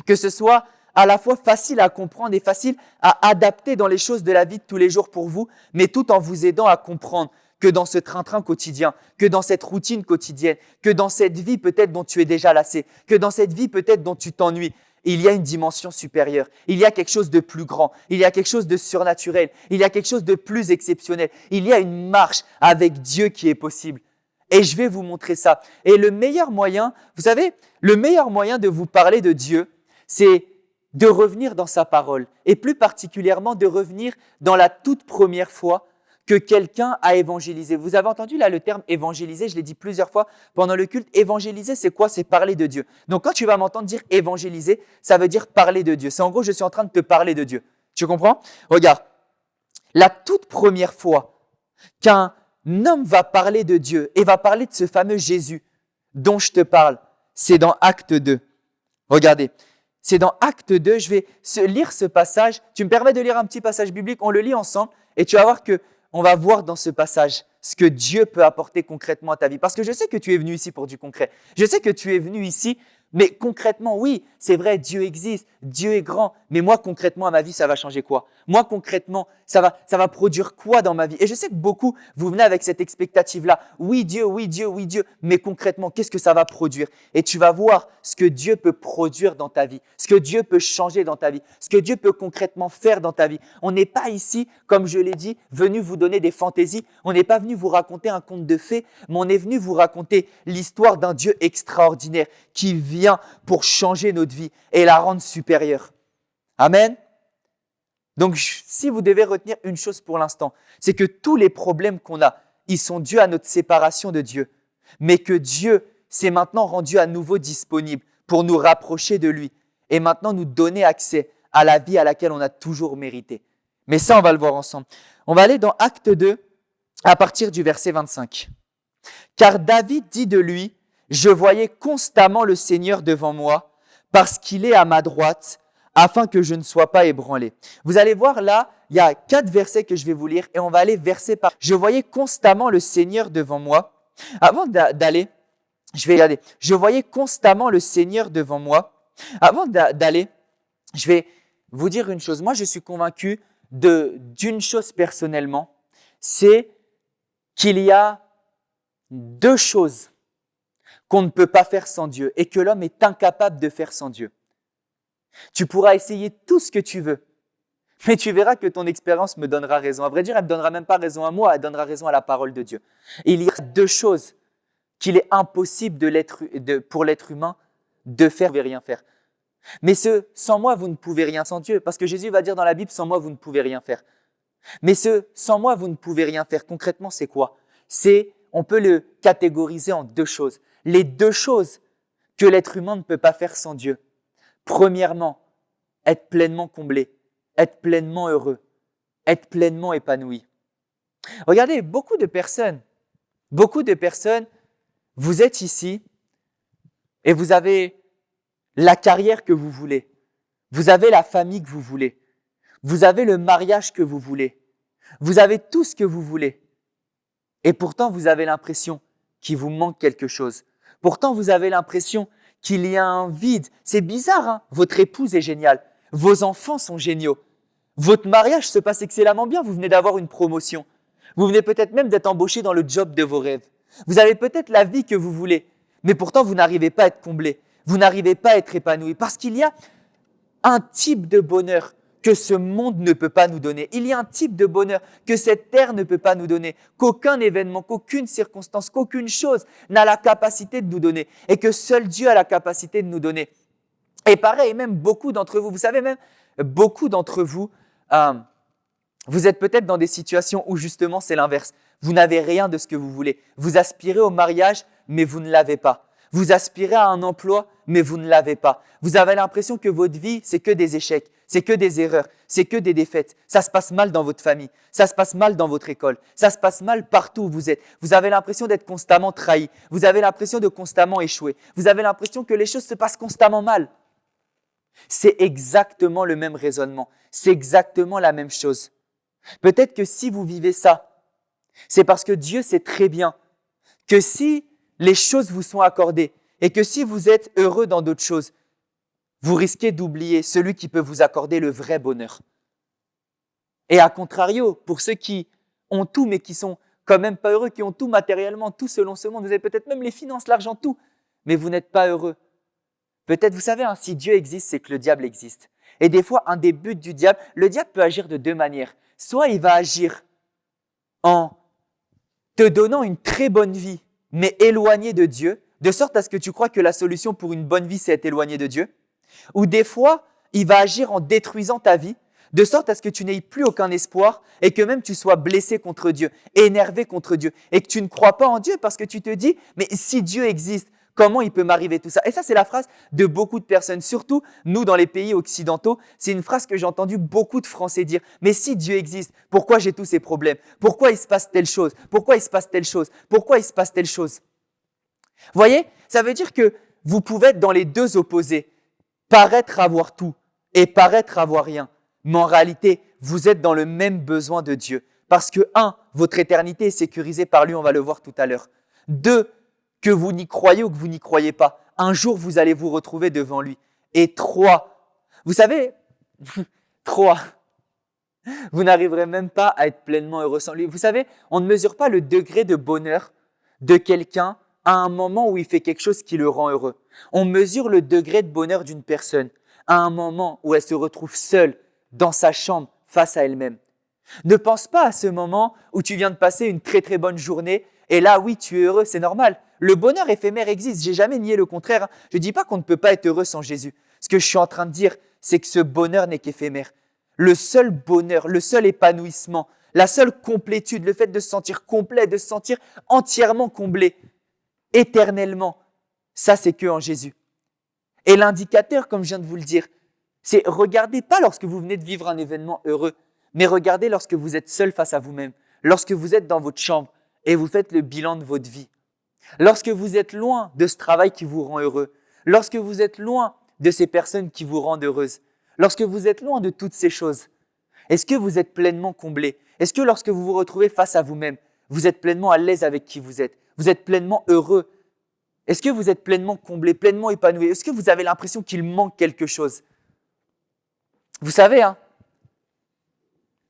que ce soit à la fois facile à comprendre et facile à adapter dans les choses de la vie de tous les jours pour vous, mais tout en vous aidant à comprendre que dans ce train-train quotidien, que dans cette routine quotidienne, que dans cette vie peut-être dont tu es déjà lassé, que dans cette vie peut-être dont tu t'ennuies, il y a une dimension supérieure, il y a quelque chose de plus grand, il y a quelque chose de surnaturel, il y a quelque chose de plus exceptionnel, il y a une marche avec Dieu qui est possible. Et je vais vous montrer ça. Et le meilleur moyen, vous savez, le meilleur moyen de vous parler de Dieu, c'est de revenir dans sa parole et plus particulièrement de revenir dans la toute première fois que quelqu'un a évangélisé. Vous avez entendu là le terme évangéliser, je l'ai dit plusieurs fois pendant le culte. Évangéliser, c'est quoi? C'est parler de Dieu. Donc quand tu vas m'entendre dire évangéliser, ça veut dire parler de Dieu. C'est en gros, je suis en train de te parler de Dieu. Tu comprends? Regarde, la toute première fois qu'un homme va parler de Dieu et va parler de ce fameux Jésus dont je te parle, c'est dans Acte 2. Regardez, c'est dans Acte 2, je vais lire ce passage. Tu me permets de lire un petit passage biblique, on le lit ensemble et tu vas voir que on va voir dans ce passage ce que Dieu peut apporter concrètement à ta vie. Parce que je sais que tu es venu ici pour du concret. Je sais que tu es venu ici, mais concrètement, oui, c'est vrai, Dieu existe, Dieu est grand. Mais moi, concrètement, à ma vie, ça va changer quoi? Moi, concrètement, ça va produire quoi dans ma vie? Et je sais que beaucoup, vous venez avec cette expectative-là. Oui, Dieu, oui, Dieu, oui, Dieu. Mais concrètement, qu'est-ce que ça va produire? Et tu vas voir ce que Dieu peut produire dans ta vie, ce que Dieu peut changer dans ta vie, ce que Dieu peut concrètement faire dans ta vie. On n'est pas ici, comme je l'ai dit, venu vous donner des fantaisies. On n'est pas venu vous raconter un conte de fées, mais on est venu vous raconter l'histoire d'un Dieu extraordinaire qui vient pour changer notre vie et la rendre supérieure. Amen. Donc, si vous devez retenir une chose pour l'instant, c'est que tous les problèmes qu'on a, ils sont dus à notre séparation de Dieu, mais que Dieu s'est maintenant rendu à nouveau disponible pour nous rapprocher de lui et maintenant nous donner accès à la vie à laquelle on a toujours mérité. Mais ça, on va le voir ensemble. On va aller dans Acte 2 à partir du verset 25. Car David dit de lui, « Je voyais constamment le Seigneur devant moi, parce qu'il est à ma droite, afin que je ne sois pas ébranlé. » Vous allez voir là, il y a 4 versets que je vais vous lire et on va aller verset par. Je voyais constamment le Seigneur devant moi. Avant d'aller, je vais regarder. Je voyais constamment le Seigneur devant moi. Avant d'aller, je vais vous dire une chose. Moi, je suis convaincu d'une chose personnellement, c'est qu'il y a 2 choses qu'on ne peut pas faire sans Dieu et que l'homme est incapable de faire sans Dieu. Tu pourras essayer tout ce que tu veux, mais tu verras que ton expérience me donnera raison. À vrai dire, elle ne me donnera même pas raison à moi, elle donnera raison à la parole de Dieu. Et il y a 2 choses qu'il est impossible pour l'être humain de faire et rien faire. Mais sans moi, vous ne pouvez rien sans Dieu, parce que Jésus va dire dans la Bible, sans moi, vous ne pouvez rien faire. Mais sans moi, vous ne pouvez rien faire. Concrètement, c'est quoi? On peut le catégoriser en 2 choses. Les 2 choses que l'être humain ne peut pas faire sans Dieu. Premièrement, être pleinement comblé, être pleinement heureux, être pleinement épanoui. Regardez, beaucoup de personnes, vous êtes ici et vous avez la carrière que vous voulez, vous avez la famille que vous voulez, vous avez le mariage que vous voulez, vous avez tout ce que vous voulez. Et pourtant, vous avez l'impression qu'il vous manque quelque chose. Pourtant, vous avez l'impression qu'il y a un vide. C'est bizarre, hein? Votre épouse est géniale. Vos enfants sont géniaux. Votre mariage se passe excellemment bien. Vous venez d'avoir une promotion. Vous venez peut-être même d'être embauché dans le job de vos rêves. Vous avez peut-être la vie que vous voulez. Mais pourtant, vous n'arrivez pas à être comblé. Vous n'arrivez pas à être épanoui. Parce qu'il y a un type de bonheur que ce monde ne peut pas nous donner. Il y a un type de bonheur que cette terre ne peut pas nous donner, qu'aucun événement, qu'aucune circonstance, qu'aucune chose n'a la capacité de nous donner et que seul Dieu a la capacité de nous donner. Et pareil, même beaucoup d'entre vous, vous savez même, beaucoup d'entre vous, vous êtes peut-être dans des situations où justement c'est l'inverse. Vous n'avez rien de ce que vous voulez. Vous aspirez au mariage, mais vous ne l'avez pas. Vous aspirez à un emploi, mais vous ne l'avez pas. Vous avez l'impression que votre vie, c'est que des échecs, c'est que des erreurs, c'est que des défaites. Ça se passe mal dans votre famille, ça se passe mal dans votre école, ça se passe mal partout où vous êtes. Vous avez l'impression d'être constamment trahi, vous avez l'impression de constamment échouer, vous avez l'impression que les choses se passent constamment mal. C'est exactement le même raisonnement, c'est exactement la même chose. Peut-être que si vous vivez ça, c'est parce que Dieu sait très bien que si les choses vous sont accordées et que si vous êtes heureux dans d'autres choses, vous risquez d'oublier celui qui peut vous accorder le vrai bonheur. Et à contrario, pour ceux qui ont tout mais qui sont quand même pas heureux, qui ont tout matériellement, tout selon ce monde, vous avez peut-être même les finances, l'argent, tout, mais vous n'êtes pas heureux. Peut-être, vous savez, hein, si Dieu existe, c'est que le diable existe. Et des fois, un des buts du diable, le diable peut agir de 2 manières. Soit il va agir en te donnant une très bonne vie, mais éloigné de Dieu, de sorte à ce que tu crois que la solution pour une bonne vie, c'est être éloigné de Dieu. Ou des fois, il va agir en détruisant ta vie, de sorte à ce que tu n'aies plus aucun espoir et que même tu sois blessé contre Dieu, énervé contre Dieu et que tu ne crois pas en Dieu parce que tu te dis, mais si Dieu existe, comment il peut m'arriver tout ça? Et ça, c'est la phrase de beaucoup de personnes, surtout nous dans les pays occidentaux. C'est une phrase que j'ai entendu beaucoup de Français dire. Mais si Dieu existe, pourquoi j'ai tous ces problèmes? Pourquoi il se passe telle chose? Pourquoi il se passe telle chose? Pourquoi il se passe telle chose? Vous voyez, ça veut dire que vous pouvez être dans les deux opposés, paraître avoir tout et paraître avoir rien. Mais en réalité, vous êtes dans le même besoin de Dieu. Parce que, un, votre éternité est sécurisée par lui, on va le voir tout à l'heure. Deux, que vous n'y croyez ou que vous n'y croyez pas, un jour vous allez vous retrouver devant lui. Et trois, vous savez, trois, vous n'arriverez même pas à être pleinement heureux sans lui. Vous savez, on ne mesure pas le degré de bonheur de quelqu'un à un moment où il fait quelque chose qui le rend heureux. On mesure le degré de bonheur d'une personne à un moment où elle se retrouve seule dans sa chambre face à elle-même. Ne pense pas à ce moment où tu viens de passer une très très bonne journée et là, oui, tu es heureux, c'est normal. Le bonheur éphémère existe, j'ai jamais nié le contraire. Je ne dis pas qu'on ne peut pas être heureux sans Jésus. Ce que je suis en train de dire, c'est que ce bonheur n'est qu'éphémère. Le seul bonheur, le seul épanouissement, la seule complétude, le fait de se sentir complet, de se sentir entièrement comblé, éternellement, ça c'est que en Jésus. Et l'indicateur, comme je viens de vous le dire, c'est regardez pas lorsque vous venez de vivre un événement heureux, mais regardez lorsque vous êtes seul face à vous-même, lorsque vous êtes dans votre chambre et vous faites le bilan de votre vie. Lorsque vous êtes loin de ce travail qui vous rend heureux, lorsque vous êtes loin de ces personnes qui vous rendent heureuses, lorsque vous êtes loin de toutes ces choses, est-ce que vous êtes pleinement comblé? Est-ce que lorsque vous vous retrouvez face à vous-même, vous êtes pleinement à l'aise avec qui vous êtes pleinement heureux? Est-ce que vous êtes pleinement comblé, pleinement épanoui? Est-ce que vous avez l'impression qu'il manque quelque chose? Vous savez,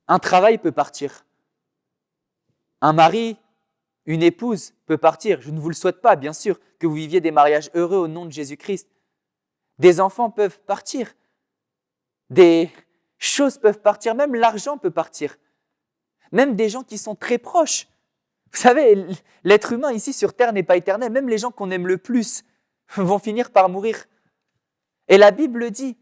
un travail peut partir. Un mari, une épouse peut partir. Je ne vous le souhaite pas, bien sûr, que vous viviez des mariages heureux au nom de Jésus-Christ. Des enfants peuvent partir. Des choses peuvent partir. Même l'argent peut partir. Même des gens qui sont très proches. Vous savez, l'être humain ici sur terre n'est pas éternel. Même les gens qu'on aime le plus vont finir par mourir. Et la Bible dit,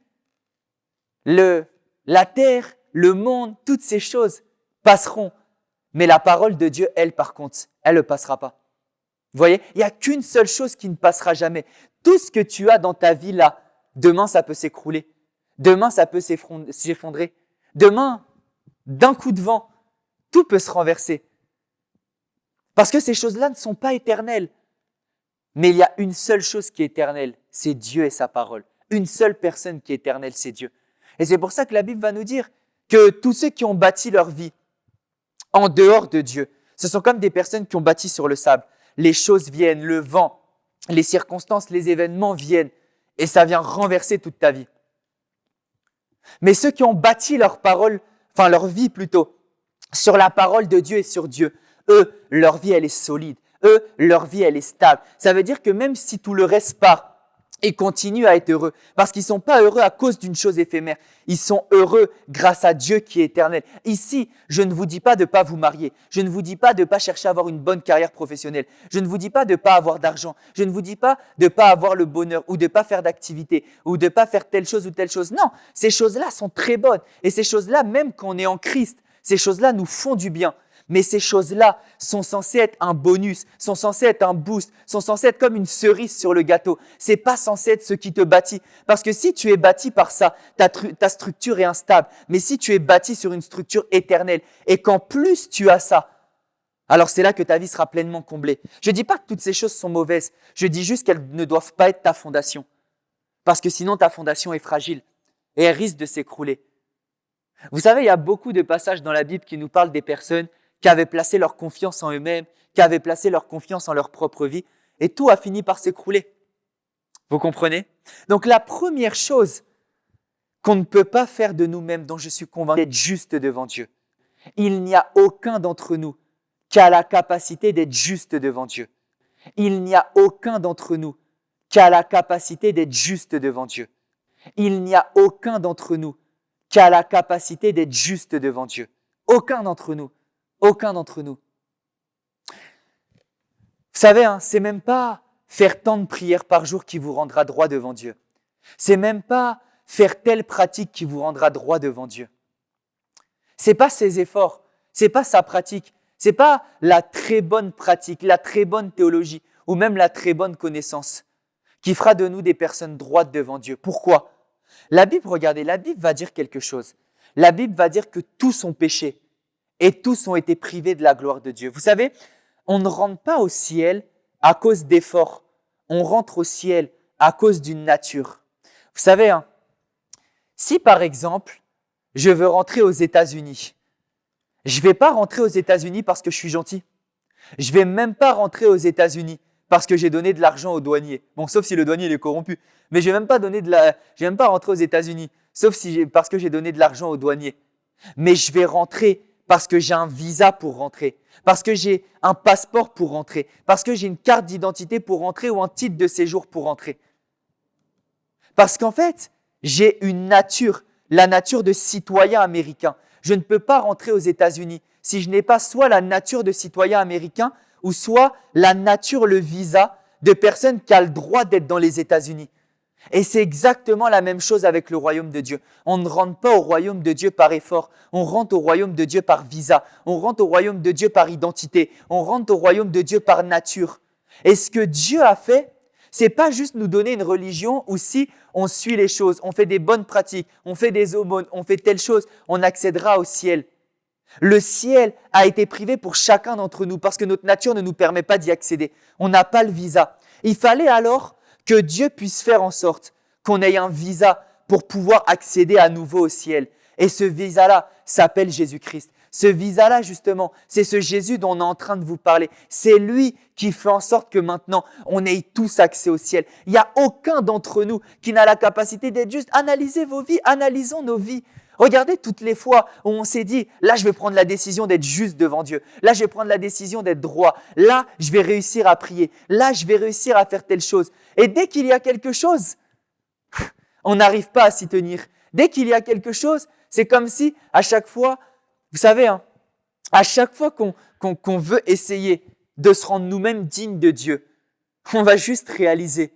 la terre, le monde, toutes ces choses passeront. Mais la parole de Dieu, elle, par contre, elle ne passera pas. Vous voyez, il n'y a qu'une seule chose qui ne passera jamais. Tout ce que tu as dans ta vie là, demain, ça peut s'écrouler. Demain, ça peut s'effondrer. Demain, d'un coup de vent, tout peut se renverser. Parce que ces choses-là ne sont pas éternelles. Mais il y a une seule chose qui est éternelle, c'est Dieu et sa parole. Une seule personne qui est éternelle, c'est Dieu. Et c'est pour ça que la Bible va nous dire que tous ceux qui ont bâti leur vie en dehors de Dieu, ce sont comme des personnes qui ont bâti sur le sable. Les choses viennent, le vent, les circonstances, les événements viennent et ça vient renverser toute ta vie. Mais ceux qui ont bâti leur parole, enfin leur vie plutôt, sur la parole de Dieu et sur Dieu, eux, leur vie, elle est solide. Eux, leur vie, elle est stable. Ça veut dire que même si tout le reste part, ils continuent à être heureux. Parce qu'ils ne sont pas heureux à cause d'une chose éphémère. Ils sont heureux grâce à Dieu qui est éternel. Ici, je ne vous dis pas de ne pas vous marier. Je ne vous dis pas de ne pas chercher à avoir une bonne carrière professionnelle. Je ne vous dis pas de ne pas avoir d'argent. Je ne vous dis pas de ne pas avoir le bonheur ou de ne pas faire d'activité ou de ne pas faire telle chose ou telle chose. Non, ces choses-là sont très bonnes. Et ces choses-là, même quand on est en Christ, ces choses-là nous font du bien. Mais ces choses-là sont censées être un bonus, sont censées être un boost, sont censées être comme une cerise sur le gâteau. C'est pas censé être ce qui te bâtit. Parce que si tu es bâti par ça, ta structure est instable. Mais si tu es bâti sur une structure éternelle et qu'en plus tu as ça, alors c'est là que ta vie sera pleinement comblée. Je ne dis pas que toutes ces choses sont mauvaises. Je dis juste qu'elles ne doivent pas être ta fondation. Parce que sinon ta fondation est fragile et elle risque de s'écrouler. Vous savez, il y a beaucoup de passages dans la Bible qui nous parlent des personnes qui avaient placé leur confiance en eux-mêmes, qui avaient placé leur confiance en leur propre vie, et tout a fini par s'écrouler. Vous comprenez? Donc la première chose qu'on ne peut pas faire de nous-mêmes, dont je suis convaincu, c'est d'être juste devant Dieu. Il n'y a aucun d'entre nous qui a la capacité d'être juste devant Dieu. Il n'y a aucun d'entre nous qui a la capacité d'être juste devant Dieu. Il n'y a aucun d'entre nous qui a la capacité d'être juste devant Dieu. Aucun d'entre nous. Aucun d'entre nous. Vous savez, c'est même pas faire tant de prières par jour qui vous rendra droit devant Dieu. C'est même pas faire telle pratique qui vous rendra droit devant Dieu. C'est pas ses efforts, c'est pas sa pratique, c'est pas la très bonne pratique, la très bonne théologie ou même la très bonne connaissance qui fera de nous des personnes droites devant Dieu. Pourquoi? La Bible, regardez, la Bible va dire quelque chose. La Bible va dire que tous ont péché et tous ont été privés de la gloire de Dieu. Vous savez, on ne rentre pas au ciel à cause d'efforts, on rentre au ciel à cause d'une nature. Vous savez, hein, si par exemple, je veux rentrer aux États-Unis, je ne vais pas rentrer aux États-Unis parce que je suis gentil. Je ne vais même pas rentrer aux États-Unis parce que j'ai donné de l'argent au douanier. Bon, sauf si le douanier il est corrompu. Mais je ne vais même pas rentrer aux États-Unis, sauf parce que j'ai donné de l'argent au douanier. Mais je vais rentrer parce que j'ai un visa pour rentrer, parce que j'ai un passeport pour rentrer, parce que j'ai une carte d'identité pour rentrer ou un titre de séjour pour rentrer. Parce qu'en fait, j'ai une nature, la nature de citoyen américain. Je ne peux pas rentrer aux États-Unis si je n'ai pas soit la nature de citoyen américain ou soit la nature, le visa de personne qui a le droit d'être dans les États-Unis. Et c'est exactement la même chose avec le royaume de Dieu. On ne rentre pas au royaume de Dieu par effort, on rentre au royaume de Dieu par visa, on rentre au royaume de Dieu par identité, on rentre au royaume de Dieu par nature. Et ce que Dieu a fait, c'est pas juste nous donner une religion où si on suit les choses, on fait des bonnes pratiques, on fait des aumônes, on fait telle chose, on accédera au ciel. Le ciel a été privé pour chacun d'entre nous parce que notre nature ne nous permet pas d'y accéder. On n'a pas le visa. Il fallait alors que Dieu puisse faire en sorte qu'on ait un visa pour pouvoir accéder à nouveau au ciel. Et ce visa-là s'appelle Jésus-Christ. Ce visa-là, justement, c'est ce Jésus dont on est en train de vous parler. C'est lui qui fait en sorte que maintenant, on ait tous accès au ciel. Il n'y a aucun d'entre nous qui n'a la capacité d'être juste. Analysez vos vies, analysons nos vies. Regardez toutes les fois où on s'est dit, là, je vais prendre la décision d'être juste devant Dieu. Là, je vais prendre la décision d'être droit. Là, je vais réussir à prier. Là, je vais réussir à faire telle chose. Et dès qu'il y a quelque chose, on n'arrive pas à s'y tenir. Dès qu'il y a quelque chose, c'est comme si à chaque fois, vous savez, hein, à chaque fois qu'on veut essayer de se rendre nous-mêmes dignes de Dieu, on va juste réaliser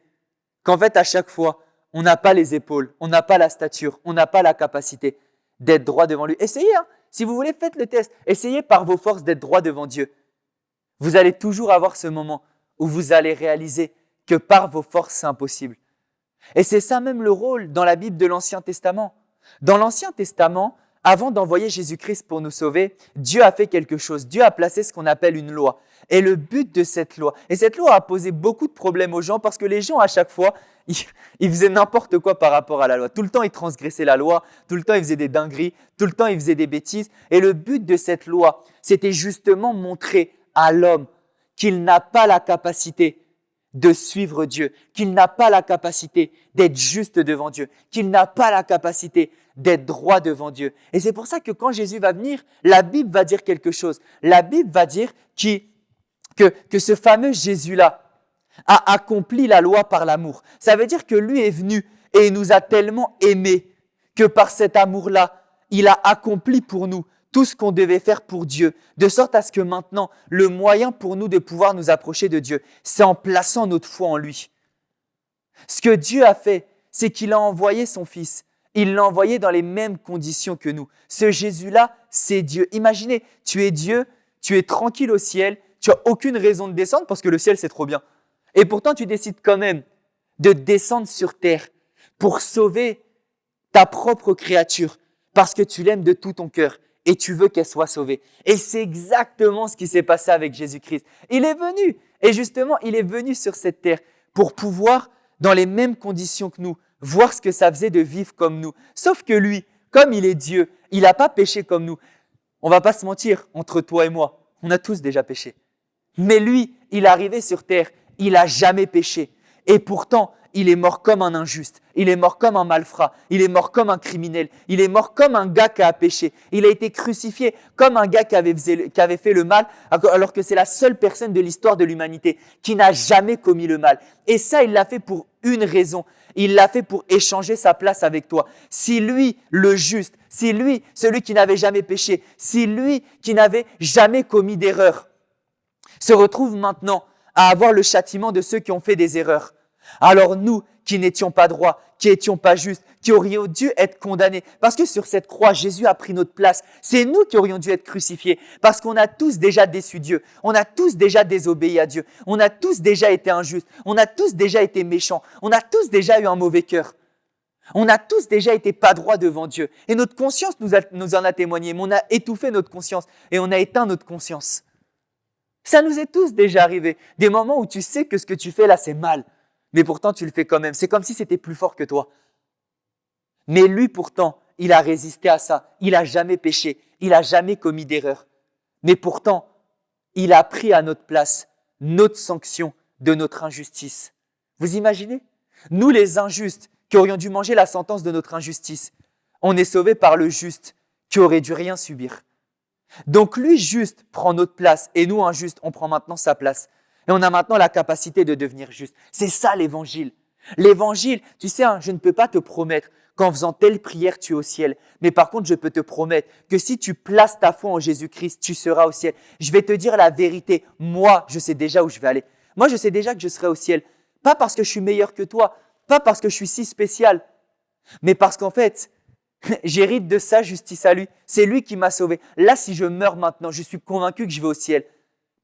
qu'en fait, à chaque fois, on n'a pas les épaules, on n'a pas la stature, on n'a pas la capacité d'être droit devant lui. Essayez, hein, si vous voulez, faites le test. Essayez par vos forces d'être droit devant Dieu. Vous allez toujours avoir ce moment où vous allez réaliser que par vos forces, c'est impossible. Et c'est ça même le rôle dans la Bible de l'Ancien Testament. Dans l'Ancien Testament, avant d'envoyer Jésus-Christ pour nous sauver, Dieu a fait quelque chose. Dieu a placé ce qu'on appelle une loi. Et le but de cette loi, et cette loi a posé beaucoup de problèmes aux gens parce que les gens, à chaque fois, ils faisaient n'importe quoi par rapport à la loi. Tout le temps, ils transgressaient la loi. Tout le temps, ils faisaient des dingueries. Tout le temps, ils faisaient des bêtises. Et le but de cette loi, c'était justement montrer à l'homme qu'il n'a pas la capacité de suivre Dieu, qu'il n'a pas la capacité d'être juste devant Dieu, qu'il n'a pas la capacité d'être droit devant Dieu. Et c'est pour ça que quand Jésus va venir, la Bible va dire quelque chose. La Bible va dire que ce fameux Jésus-là a accompli la loi par l'amour. Ça veut dire que lui est venu et il nous a tellement aimés que par cet amour-là, il a accompli pour nous tout ce qu'on devait faire pour Dieu, de sorte à ce que maintenant, le moyen pour nous de pouvoir nous approcher de Dieu, c'est en plaçant notre foi en lui. Ce que Dieu a fait, c'est qu'il a envoyé son Fils. Il l'a envoyé dans les mêmes conditions que nous. Ce Jésus-là, c'est Dieu. Imaginez, tu es Dieu, tu es tranquille au ciel, tu n'as aucune raison de descendre parce que le ciel, c'est trop bien. Et pourtant, tu décides quand même de descendre sur terre pour sauver ta propre créature parce que tu l'aimes de tout ton cœur et tu veux qu'elle soit sauvée. Et c'est exactement ce qui s'est passé avec Jésus-Christ. Il est venu et justement, il est venu sur cette terre pour pouvoir, dans les mêmes conditions que nous, voir ce que ça faisait de vivre comme nous. Sauf que lui, comme il est Dieu, il n'a pas péché comme nous. On ne va pas se mentir, entre toi et moi, on a tous déjà péché. Mais lui, il est arrivé sur terre, il n'a jamais péché. Et pourtant, il est mort comme un injuste, il est mort comme un malfrat, il est mort comme un criminel, il est mort comme un gars qui a péché. Il a été crucifié comme un gars qui avait fait le mal, alors que c'est la seule personne de l'histoire de l'humanité qui n'a jamais commis le mal. Et ça, il l'a fait pour une raison. Il l'a fait pour échanger sa place avec toi. Si lui, le juste, si lui, celui qui n'avait jamais péché, si lui qui n'avait jamais commis d'erreur, se retrouve maintenant à avoir le châtiment de ceux qui ont fait des erreurs, Alors nous, qui n'étions pas droits, qui n'étions pas justes, qui aurions dû être condamnés, parce que sur cette croix, Jésus a pris notre place. C'est nous qui aurions dû être crucifiés, parce qu'on a tous déjà déçu Dieu, on a tous déjà désobéi à Dieu, on a tous déjà été injustes, on a tous déjà été méchants, on a tous déjà eu un mauvais cœur. On a tous déjà été pas droits devant Dieu. Et notre conscience nous en a témoigné, mais on a étouffé notre conscience et on a éteint notre conscience. Ça nous est tous déjà arrivé. Des moments où tu sais que ce que tu fais là, c'est mal. Mais pourtant, tu le fais quand même. C'est comme si c'était plus fort que toi. Mais lui, pourtant, il a résisté à ça. Il n'a jamais péché. Il n'a jamais commis d'erreur. Mais pourtant, il a pris à notre place notre sanction de notre injustice. Vous imaginez? Nous, les injustes, qui aurions dû manger la sentence de notre injustice, on est sauvés par le juste, qui aurait dû rien subir. Donc lui, juste, prend notre place et nous, injustes, on prend maintenant sa place. Et on a maintenant la capacité de devenir juste. C'est ça l'évangile. L'évangile, tu sais, je ne peux pas te promettre qu'en faisant telle prière, tu es au ciel. Mais par contre, je peux te promettre que si tu places ta foi en Jésus-Christ, tu seras au ciel. Je vais te dire la vérité. Moi, je sais déjà où je vais aller. Moi, je sais déjà que je serai au ciel. Pas parce que je suis meilleur que toi, pas parce que je suis si spécial, mais parce qu'en fait, j'hérite de sa justice à lui. C'est lui qui m'a sauvé. Là, si je meurs maintenant, je suis convaincu que je vais au ciel.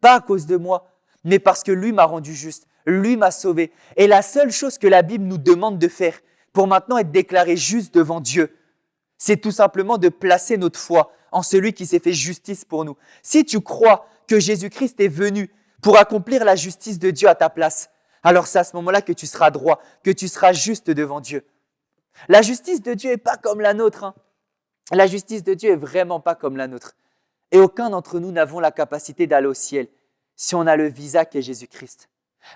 Pas à cause de moi, mais parce que lui m'a rendu juste. Lui m'a sauvé. Et la seule chose que la Bible nous demande de faire pour maintenant être déclaré juste devant Dieu, c'est tout simplement de placer notre foi en celui qui s'est fait justice pour nous. Si tu crois que Jésus-Christ est venu pour accomplir la justice de Dieu à ta place, alors c'est à ce moment-là que tu seras droit, que tu seras juste devant Dieu. La justice de Dieu n'est pas comme la nôtre. La justice de Dieu est vraiment pas comme la nôtre. Et aucun d'entre nous n'avons la capacité d'aller au ciel si on a le visa qui est Jésus-Christ.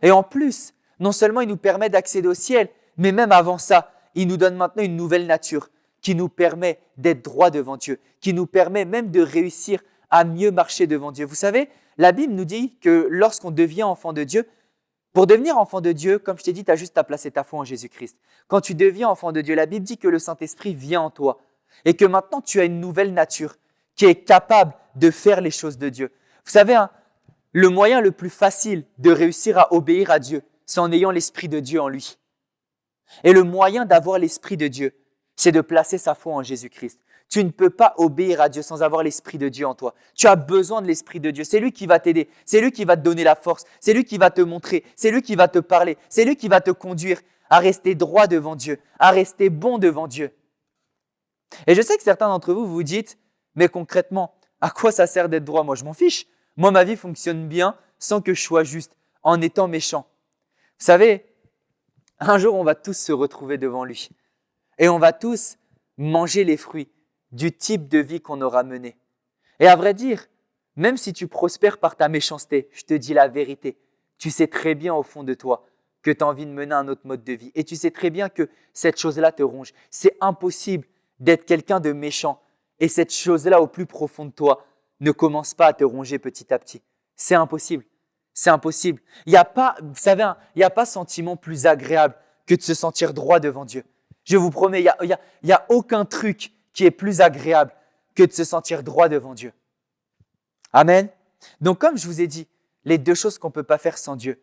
Et en plus, non seulement il nous permet d'accéder au ciel, mais même avant ça, il nous donne maintenant une nouvelle nature qui nous permet d'être droit devant Dieu, qui nous permet même de réussir à mieux marcher devant Dieu. Vous savez, la Bible nous dit que lorsqu'on devient enfant de Dieu, pour devenir enfant de Dieu, comme je t'ai dit, tu as juste à placer ta foi en Jésus-Christ. Quand tu deviens enfant de Dieu, la Bible dit que le Saint-Esprit vient en toi et que maintenant tu as une nouvelle nature qui est capable de faire les choses de Dieu. Vous savez, le moyen le plus facile de réussir à obéir à Dieu, c'est en ayant l'Esprit de Dieu en lui. Et le moyen d'avoir l'Esprit de Dieu, c'est de placer sa foi en Jésus-Christ. Tu ne peux pas obéir à Dieu sans avoir l'Esprit de Dieu en toi. Tu as besoin de l'Esprit de Dieu. C'est lui qui va t'aider. C'est lui qui va te donner la force. C'est lui qui va te montrer. C'est lui qui va te parler. C'est lui qui va te conduire à rester droit devant Dieu, à rester bon devant Dieu. Et je sais que certains d'entre vous vous dites, mais concrètement, à quoi ça sert d'être droit? Moi, je m'en fiche. Moi, ma vie fonctionne bien sans que je sois juste, en étant méchant. Vous savez, un jour, on va tous se retrouver devant lui. Et on va tous manger les fruits du type de vie qu'on aura mené. Et à vrai dire, même si tu prospères par ta méchanceté, je te dis la vérité, tu sais très bien au fond de toi que tu as envie de mener un autre mode de vie. Et tu sais très bien que cette chose-là te ronge. C'est impossible d'être quelqu'un de méchant. Et cette chose-là au plus profond de toi ne commence pas à te ronger petit à petit. C'est impossible. C'est impossible. Il n'y a pas, vous savez, il n'y a pas sentiment plus agréable que de se sentir droit devant Dieu. Je vous promets, il y a aucun truc qui est plus agréable que de se sentir droit devant Dieu. Amen. Donc, comme je vous ai dit, les deux choses qu'on ne peut pas faire sans Dieu,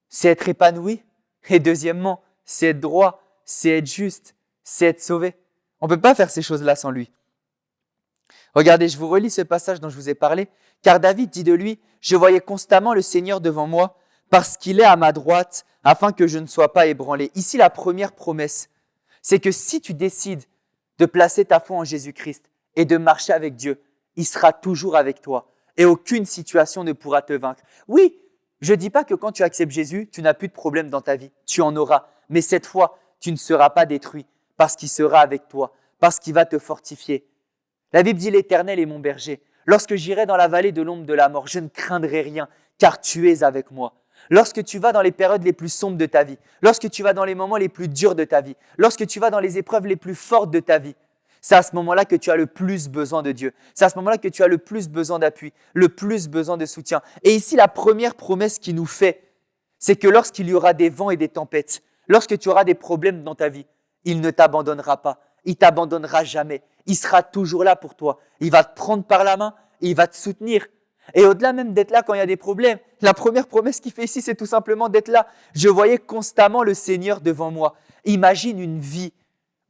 c'est être épanoui et deuxièmement, c'est être droit, c'est être juste, c'est être sauvé. On ne peut pas faire ces choses-là sans lui. Regardez, je vous relis ce passage dont je vous ai parlé. Car David dit de lui, « Je voyais constamment le Seigneur devant moi parce qu'il est à ma droite afin que je ne sois pas ébranlé. » Ici, la première promesse, c'est que si tu décides de placer ta foi en Jésus-Christ et de marcher avec Dieu, il sera toujours avec toi et aucune situation ne pourra te vaincre. Oui, je ne dis pas que quand tu acceptes Jésus, tu n'as plus de problème dans ta vie. Tu en auras, mais cette fois, tu ne seras pas détruit parce qu'il sera avec toi, parce qu'il va te fortifier. La Bible dit « L'Éternel est mon berger. Lorsque j'irai dans la vallée de l'ombre de la mort, je ne craindrai rien, car tu es avec moi. » Lorsque tu vas dans les périodes les plus sombres de ta vie, lorsque tu vas dans les moments les plus durs de ta vie, lorsque tu vas dans les épreuves les plus fortes de ta vie, c'est à ce moment-là que tu as le plus besoin de Dieu. C'est à ce moment-là que tu as le plus besoin d'appui, le plus besoin de soutien. Et ici, la première promesse qu'il nous fait, c'est que lorsqu'il y aura des vents et des tempêtes, lorsque tu auras des problèmes dans ta vie, il ne t'abandonnera pas. Il ne t'abandonnera jamais. Il sera toujours là pour toi. Il va te prendre par la main et il va te soutenir. Et au-delà même d'être là quand il y a des problèmes, la première promesse qu'il fait ici, c'est tout simplement d'être là. Je voyais constamment le Seigneur devant moi. Imagine une vie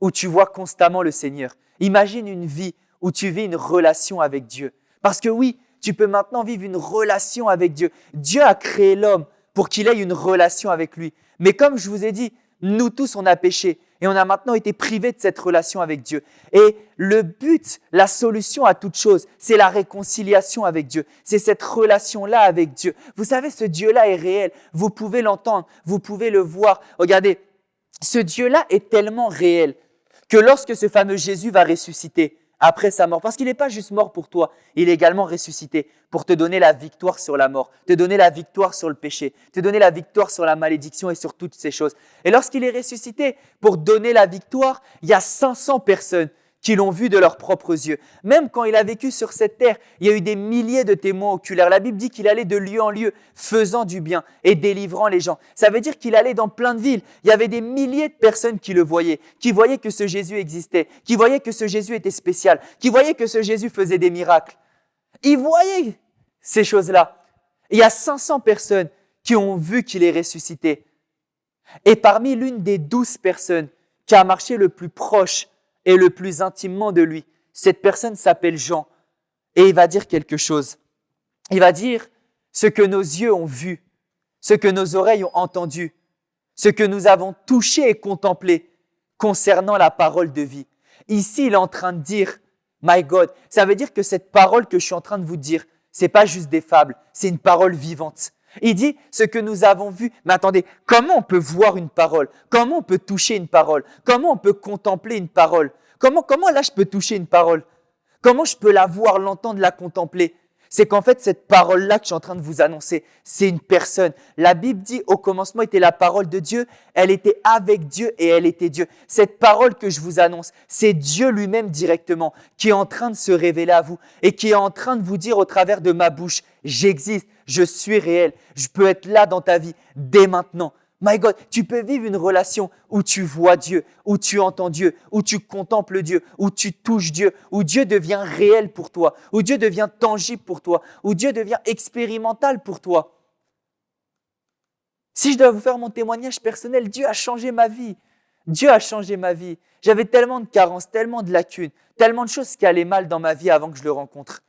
où tu vois constamment le Seigneur. Imagine une vie où tu vis une relation avec Dieu. Parce que oui, tu peux maintenant vivre une relation avec Dieu. Dieu a créé l'homme pour qu'il ait une relation avec lui. Mais comme je vous ai dit, nous tous, on a péché et on a maintenant été privés de cette relation avec Dieu. Et le but, la solution à toute chose, c'est la réconciliation avec Dieu. C'est cette relation-là avec Dieu. Vous savez, ce Dieu-là est réel. Vous pouvez l'entendre, vous pouvez le voir. Regardez, ce Dieu-là est tellement réel que lorsque ce fameux Jésus va ressusciter après sa mort, parce qu'il n'est pas juste mort pour toi, il est également ressuscité pour te donner la victoire sur la mort, te donner la victoire sur le péché, te donner la victoire sur la malédiction et sur toutes ces choses. Et lorsqu'il est ressuscité pour donner la victoire, il y a 500 personnes qui l'ont vu de leurs propres yeux. Même quand il a vécu sur cette terre, il y a eu des milliers de témoins oculaires. La Bible dit qu'il allait de lieu en lieu, faisant du bien et délivrant les gens. Ça veut dire qu'il allait dans plein de villes. Il y avait des milliers de personnes qui le voyaient, qui voyaient que ce Jésus existait, qui voyaient que ce Jésus était spécial, qui voyaient que ce Jésus faisait des miracles. Ils voyaient ces choses-là. Il y a 500 personnes qui ont vu qu'il est ressuscité. Et parmi l'une des 12 personnes qui a marché le plus proche et le plus intimement de lui, cette personne s'appelle Jean et il va dire quelque chose. Il va dire ce que nos yeux ont vu, ce que nos oreilles ont entendu, ce que nous avons touché et contemplé concernant la parole de vie. Ici, il est en train de dire, my God, ça veut dire que cette parole que je suis en train de vous dire, c'est pas juste des fables, c'est une parole vivante. Il dit ce que nous avons vu. Mais attendez, comment on peut voir une parole? Comment on peut toucher une parole? Comment on peut contempler une parole? Comment là je peux toucher une parole? Comment je peux la voir, l'entendre, la contempler? C'est qu'en fait, cette parole-là que je suis en train de vous annoncer, c'est une personne. La Bible dit, au commencement était la parole de Dieu, elle était avec Dieu et elle était Dieu. Cette parole que je vous annonce, c'est Dieu lui-même directement qui est en train de se révéler à vous et qui est en train de vous dire au travers de ma bouche, j'existe, je suis réel, je peux être là dans ta vie dès maintenant. My God, tu peux vivre une relation où tu vois Dieu, où tu entends Dieu, où tu contemples Dieu, où tu touches Dieu, où Dieu devient réel pour toi, où Dieu devient tangible pour toi, où Dieu devient expérimental pour toi. Si je dois vous faire mon témoignage personnel, Dieu a changé ma vie. Dieu a changé ma vie. J'avais tellement de carences, tellement de lacunes, tellement de choses qui allaient mal dans ma vie avant que je le rencontre.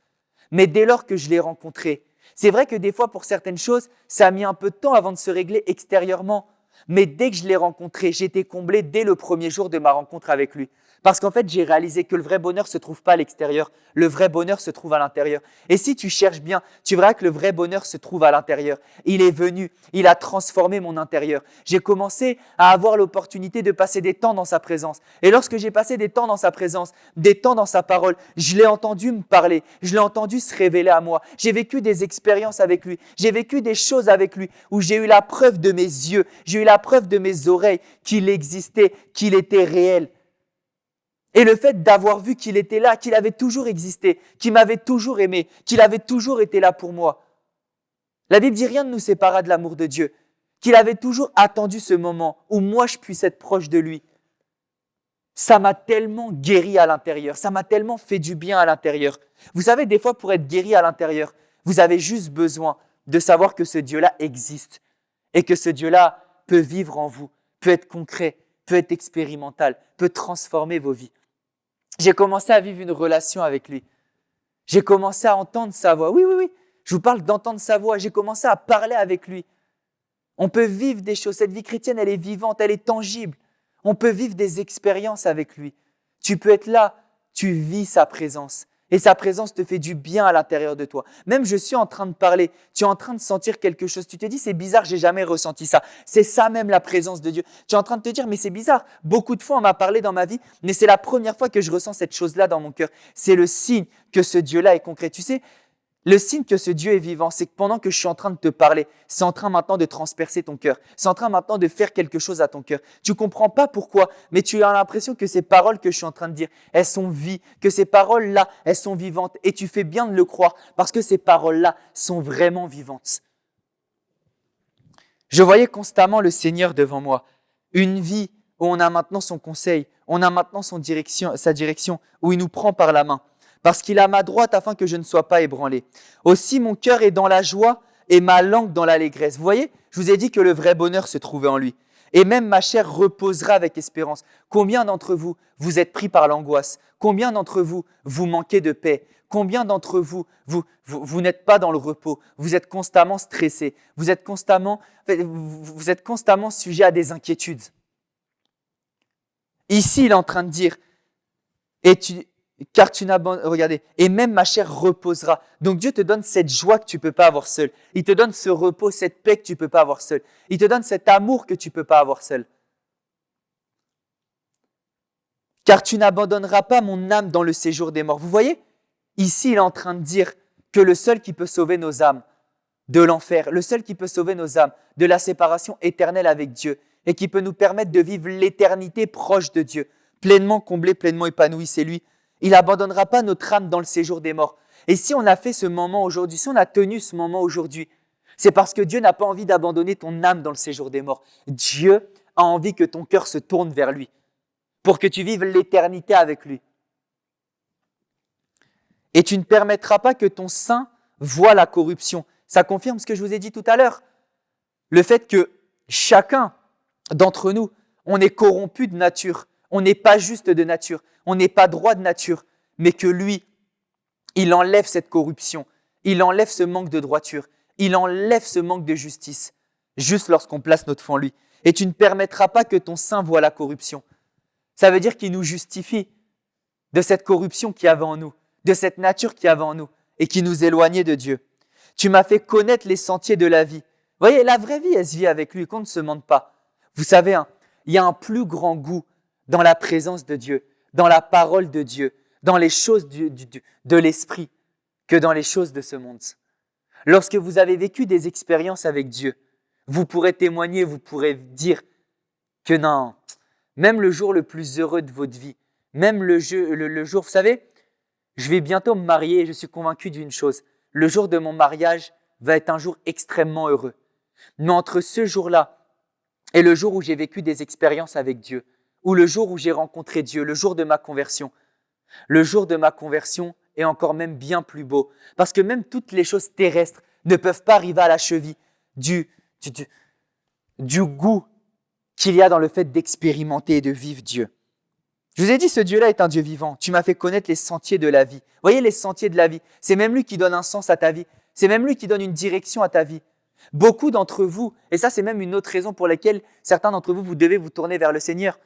Mais dès lors que je l'ai rencontré, c'est vrai que des fois, pour certaines choses, ça a mis un peu de temps avant de se régler extérieurement. Mais dès que je l'ai rencontré, j'ai été comblé dès le premier jour de ma rencontre avec lui. Parce qu'en fait, j'ai réalisé que le vrai bonheur ne se trouve pas à l'extérieur. Le vrai bonheur se trouve à l'intérieur. Et si tu cherches bien, tu verras que le vrai bonheur se trouve à l'intérieur. Il est venu, il a transformé mon intérieur. J'ai commencé à avoir l'opportunité de passer des temps dans sa présence. Et lorsque j'ai passé des temps dans sa présence, des temps dans sa parole, je l'ai entendu me parler, je l'ai entendu se révéler à moi. J'ai vécu des expériences avec lui, j'ai vécu des choses avec lui où j'ai eu la preuve de mes yeux, j'ai eu la preuve de mes oreilles qu'il existait, qu'il était réel. Et le fait d'avoir vu qu'il était là, qu'il avait toujours existé, qu'il m'avait toujours aimé, qu'il avait toujours été là pour moi. La Bible dit rien ne nous sépara de l'amour de Dieu, qu'il avait toujours attendu ce moment où moi je puisse être proche de lui. Ça m'a tellement guéri à l'intérieur, ça m'a tellement fait du bien à l'intérieur. Vous savez, des fois pour être guéri à l'intérieur, vous avez juste besoin de savoir que ce Dieu-là existe et que ce Dieu-là peut vivre en vous, peut être concret, peut être expérimental, peut transformer vos vies. J'ai commencé à vivre une relation avec lui. J'ai commencé à entendre sa voix. Oui, je vous parle d'entendre sa voix. J'ai commencé à parler avec lui. On peut vivre des choses. Cette vie chrétienne, elle est vivante, elle est tangible. On peut vivre des expériences avec lui. Tu peux être là, tu vis sa présence. Et sa présence te fait du bien à l'intérieur de toi. Même je suis en train de parler, tu es en train de sentir quelque chose. Tu te dis, c'est bizarre, j'ai jamais ressenti ça. C'est ça même la présence de Dieu. Tu es en train de te dire, mais c'est bizarre. Beaucoup de fois, on m'a parlé dans ma vie, mais c'est la première fois que je ressens cette chose-là dans mon cœur. C'est le signe que ce Dieu-là est concret. Tu sais, le signe que ce Dieu est vivant, c'est que pendant que je suis en train de te parler, c'est en train maintenant de transpercer ton cœur. C'est en train maintenant de faire quelque chose à ton cœur. Tu comprends pas pourquoi, mais tu as l'impression que ces paroles que je suis en train de dire, elles sont vie, que ces paroles-là, elles sont vivantes. Et tu fais bien de le croire parce que ces paroles-là sont vraiment vivantes. Je voyais constamment le Seigneur devant moi. Une vie où on a maintenant son conseil, on a maintenant sa direction, où il nous prend par la main. parce qu'il est à ma droite afin que je ne sois pas ébranlé. Aussi mon cœur est dans la joie et ma langue dans l'allégresse. Vous voyez, je vous ai dit que le vrai bonheur se trouvait en lui. Et même ma chair reposera avec espérance. Combien d'entre vous, vous êtes pris par l'angoisse? Combien d'entre vous, vous manquez de paix? Combien d'entre vous, vous n'êtes pas dans le repos? Vous êtes constamment stressé. Vous êtes constamment sujet à des inquiétudes. Ici, il est en train de dire, regardez, et même ma chair reposera. Donc Dieu te donne cette joie que tu ne peux pas avoir seul. Il te donne ce repos, cette paix que tu ne peux pas avoir seul. Il te donne cet amour que tu ne peux pas avoir seul. Car tu n'abandonneras pas mon âme dans le séjour des morts. Vous voyez? Ici, il est en train de dire que le seul qui peut sauver nos âmes de l'enfer, le seul qui peut sauver nos âmes de la séparation éternelle avec Dieu et qui peut nous permettre de vivre l'éternité proche de Dieu, pleinement comblé, pleinement épanoui, c'est lui. Il n'abandonnera pas notre âme dans le séjour des morts. Et si on a fait ce moment aujourd'hui, si on a tenu ce moment aujourd'hui, c'est parce que Dieu n'a pas envie d'abandonner ton âme dans le séjour des morts. Dieu a envie que ton cœur se tourne vers lui pour que tu vives l'éternité avec lui. Et tu ne permettras pas que ton sein voie la corruption. Ça confirme ce que je vous ai dit tout à l'heure. Le fait que chacun d'entre nous, on est corrompu de nature. On n'est pas juste de nature. On n'est pas droit de nature. Mais que lui, il enlève cette corruption. Il enlève ce manque de droiture. Il enlève ce manque de justice. Juste lorsqu'on place notre foi en lui. Et tu ne permettras pas que ton sein voie la corruption. Ça veut dire qu'il nous justifie de cette corruption qu'il y avait en nous, de cette nature qu'il y avait en nous et qui nous éloignait de Dieu. Tu m'as fait connaître les sentiers de la vie. Vous voyez, la vraie vie, elle se vit avec lui, qu'on ne se mente pas. Vous savez, il y a un plus grand goût dans la présence de Dieu, dans la parole de Dieu, dans les choses de l'esprit que dans les choses de ce monde. Lorsque vous avez vécu des expériences avec Dieu, vous pourrez témoigner, vous pourrez dire que non, même le jour le plus heureux de votre vie, même le jour, vous savez, je vais bientôt me marier et je suis convaincu d'une chose. Le jour de mon mariage va être un jour extrêmement heureux. Mais entre ce jour-là et le jour où j'ai vécu des expériences avec Dieu, ou le jour où j'ai rencontré Dieu, le jour de ma conversion, le jour de ma conversion est encore même bien plus beau. Parce que même toutes les choses terrestres ne peuvent pas arriver à la cheville du goût qu'il y a dans le fait d'expérimenter et de vivre Dieu. Je vous ai dit, ce Dieu-là est un Dieu vivant. Tu m'as fait connaître les sentiers de la vie. Vous voyez, les sentiers de la vie, c'est même lui qui donne un sens à ta vie. C'est même lui qui donne une direction à ta vie. Beaucoup d'entre vous, et ça c'est même une autre raison pour laquelle certains d'entre vous, vous devez vous tourner vers le Seigneur.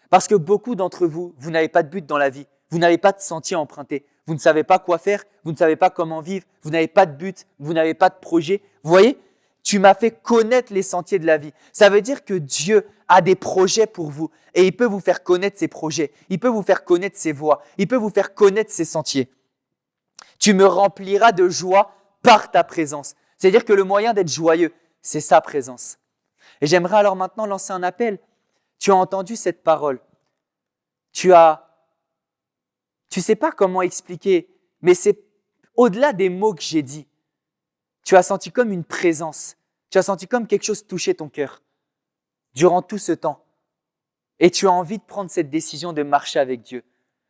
Parce que beaucoup d'entre vous, vous n'avez pas de but dans la vie. Vous n'avez pas de sentier à emprunter. Vous ne savez pas quoi faire. Vous ne savez pas comment vivre. Vous n'avez pas de but. Vous n'avez pas de projet. Vous voyez, tu m'as fait connaître les sentiers de la vie. Ça veut dire que Dieu a des projets pour vous et il peut vous faire connaître ses projets. Il peut vous faire connaître ses voies. Il peut vous faire connaître ses sentiers. Tu me rempliras de joie par ta présence. C'est-à-dire que le moyen d'être joyeux, c'est sa présence. Et j'aimerais alors maintenant lancer un appel. Tu as entendu cette parole. Tu sais pas comment expliquer, mais c'est au-delà des mots que j'ai dit. Tu as senti comme une présence. Tu as senti comme quelque chose toucher ton cœur durant tout ce temps. Et tu as envie de prendre cette décision de marcher avec Dieu.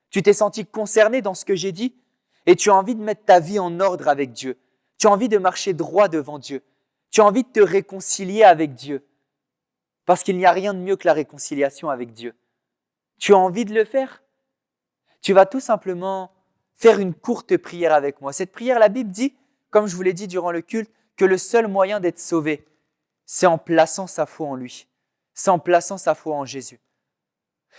Tu t'es senti concerné dans ce que j'ai dit et tu as envie de mettre ta vie en ordre avec Dieu. Tu as envie de marcher droit devant Dieu. Tu as envie de te réconcilier avec Dieu. Parce qu'il n'y a rien de mieux que la réconciliation avec Dieu. Tu as envie de le faire? Tu vas tout simplement faire une courte prière avec moi. Cette prière, la Bible dit, comme je vous l'ai dit durant le culte, que le seul moyen d'être sauvé, c'est en plaçant sa foi en lui. C'est en plaçant sa foi en Jésus.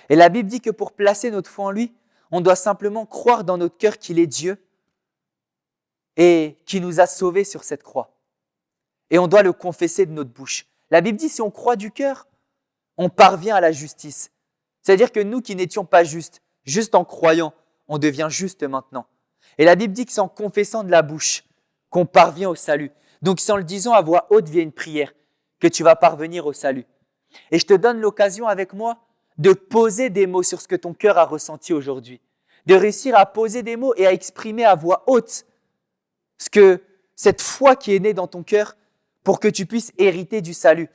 Et la Bible dit que pour placer notre foi en lui, on doit simplement croire dans notre cœur qu'il est Dieu et qu'il nous a sauvés sur cette croix. Et on doit le confesser de notre bouche. La Bible dit, si on croit du cœur, on parvient à la justice. C'est-à-dire que nous qui n'étions pas justes, juste en croyant, on devient juste maintenant. Et la Bible dit que c'est en confessant de la bouche qu'on parvient au salut. Donc c'est en le disant à voix haute via une prière que tu vas parvenir au salut. Et je te donne l'occasion avec moi de poser des mots sur ce que ton cœur a ressenti aujourd'hui. De réussir à poser des mots et à exprimer à voix haute cette foi qui est née dans ton cœur pour que tu puisses hériter du salut.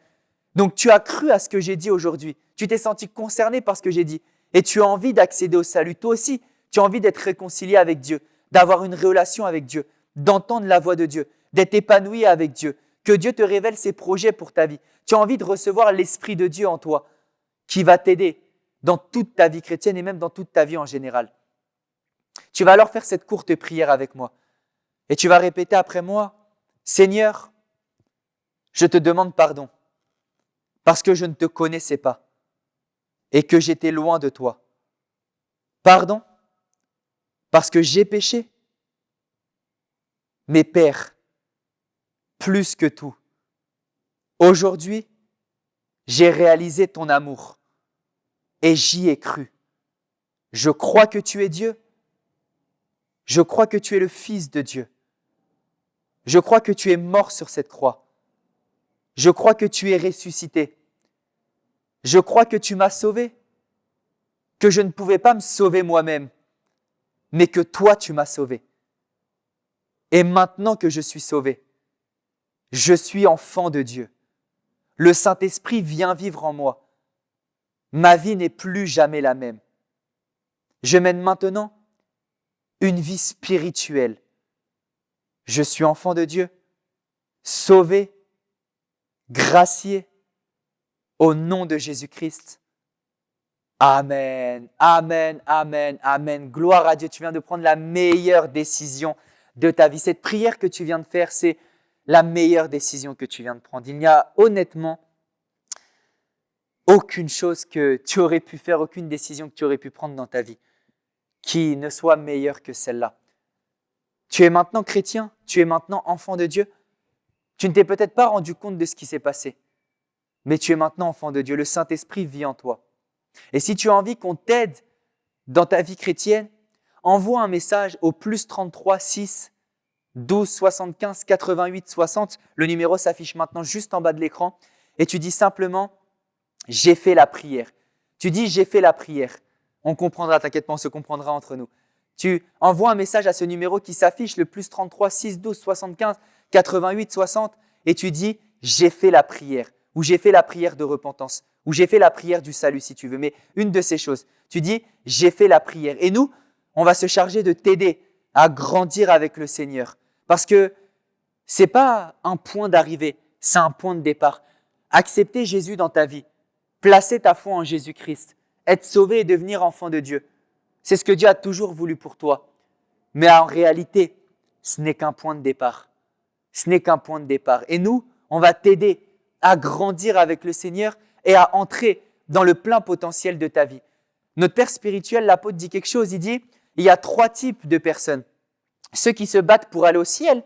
Donc tu as cru à ce que j'ai dit aujourd'hui. Tu t'es senti concerné par ce que j'ai dit. Et tu as envie d'accéder au salut. Toi aussi, tu as envie d'être réconcilié avec Dieu. d'avoir une relation avec Dieu, d'entendre la voix de Dieu, d'être épanoui avec Dieu, que Dieu te révèle ses projets pour ta vie. Tu as envie de recevoir l'Esprit de Dieu en toi qui va t'aider dans toute ta vie chrétienne et même dans toute ta vie en général. Tu vas alors faire cette courte prière avec moi et tu vas répéter après moi, « Seigneur, je te demande pardon parce que je ne te connaissais pas et que j'étais loin de toi. Pardon parce que j'ai péché. Mais Père, plus que tout, aujourd'hui, j'ai réalisé ton amour et j'y ai cru. Je crois que tu es Dieu. Je crois que tu es le Fils de Dieu. Je crois que tu es mort sur cette croix. Je crois que tu es ressuscité. Je crois que tu m'as sauvé, que je ne pouvais pas me sauver moi-même, mais que toi tu m'as sauvé. Et maintenant que je suis sauvé, je suis enfant de Dieu. Le Saint-Esprit vient vivre en moi. Ma vie n'est plus jamais la même. Je mène maintenant une vie spirituelle. Je suis enfant de Dieu, sauvé, gracié, au nom de Jésus-Christ. Amen, amen, amen, amen. Gloire à Dieu, tu viens de prendre la meilleure décision de ta vie. Cette prière que tu viens de faire, c'est la meilleure décision que tu viens de prendre. Il n'y a honnêtement aucune chose que tu aurais pu faire, aucune décision que tu aurais pu prendre dans ta vie qui ne soit meilleure que celle-là. Tu es maintenant chrétien, tu es maintenant enfant de Dieu. Tu ne t'es peut-être pas rendu compte de ce qui s'est passé, mais tu es maintenant enfant de Dieu. Le Saint-Esprit vit en toi. Et si tu as envie qu'on t'aide dans ta vie chrétienne, envoie un message au +33 6 12 75 88 60. Le numéro s'affiche maintenant juste en bas de l'écran. Et tu dis simplement « J'ai fait la prière ». Tu dis « J'ai fait la prière ». On comprendra, t'inquiète pas, on se comprendra entre nous. Tu envoies un message à ce numéro qui s'affiche, le +33 6 12 75 88 60. Et tu dis « J'ai fait la prière » ou « J'ai fait la prière de repentance » ou « J'ai fait la prière du salut » si tu veux. Mais une de ces choses, tu dis « J'ai fait la prière ». Et nous, on va se charger de t'aider à grandir avec le Seigneur. Parce que ce n'est pas un point d'arrivée, c'est un point de départ. Accepter Jésus dans ta vie, placer ta foi en Jésus-Christ, être sauvé et devenir enfant de Dieu, c'est ce que Dieu a toujours voulu pour toi. Mais en réalité, ce n'est qu'un point de départ. Ce n'est qu'un point de départ. Et nous, on va t'aider à grandir avec le Seigneur et à entrer dans le plein potentiel de ta vie. Notre Père spirituel, l'apôtre, dit quelque chose. Il dit, il y a 3 types de personnes. Ceux qui se battent pour aller au ciel,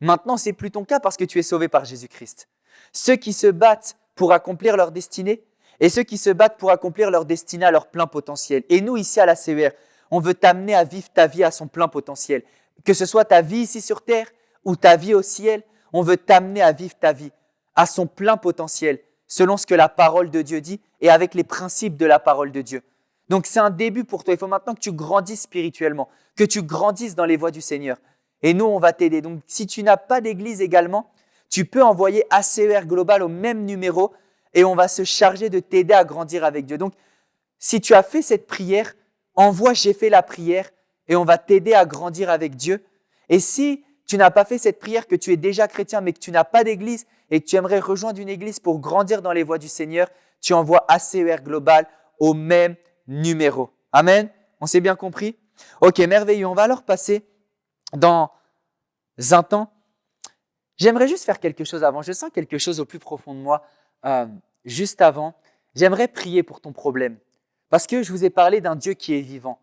maintenant c'est plus ton cas parce que tu es sauvé par Jésus-Christ. Ceux qui se battent pour accomplir leur destinée et ceux qui se battent pour accomplir leur destinée à leur plein potentiel. Et nous, ici à la CER, on veut t'amener à vivre ta vie à son plein potentiel. Que ce soit ta vie ici sur terre ou ta vie au ciel, on veut t'amener à vivre ta vie à son plein potentiel, selon ce que la parole de Dieu dit et avec les principes de la parole de Dieu. Donc c'est un début pour toi. Il faut maintenant que tu grandisses spirituellement, que tu grandisses dans les voies du Seigneur. Et nous, on va t'aider. Donc si tu n'as pas d'église également, tu peux envoyer ACER Global au même numéro et on va se charger de t'aider à grandir avec Dieu. Donc si tu as fait cette prière, envoie « J'ai fait la prière » et on va t'aider à grandir avec Dieu. Et si tu n'as pas fait cette prière, que tu es déjà chrétien mais que tu n'as pas d'église et que tu aimerais rejoindre une église pour grandir dans les voies du Seigneur, tu envoies ACER Global au même numéro. Amen. On s'est bien compris? Ok, merveilleux. On va alors passer dans un temps. J'aimerais juste faire quelque chose avant. Je sens quelque chose au plus profond de moi juste avant. J'aimerais prier pour ton problème. Parce que je vous ai parlé d'un Dieu qui est vivant.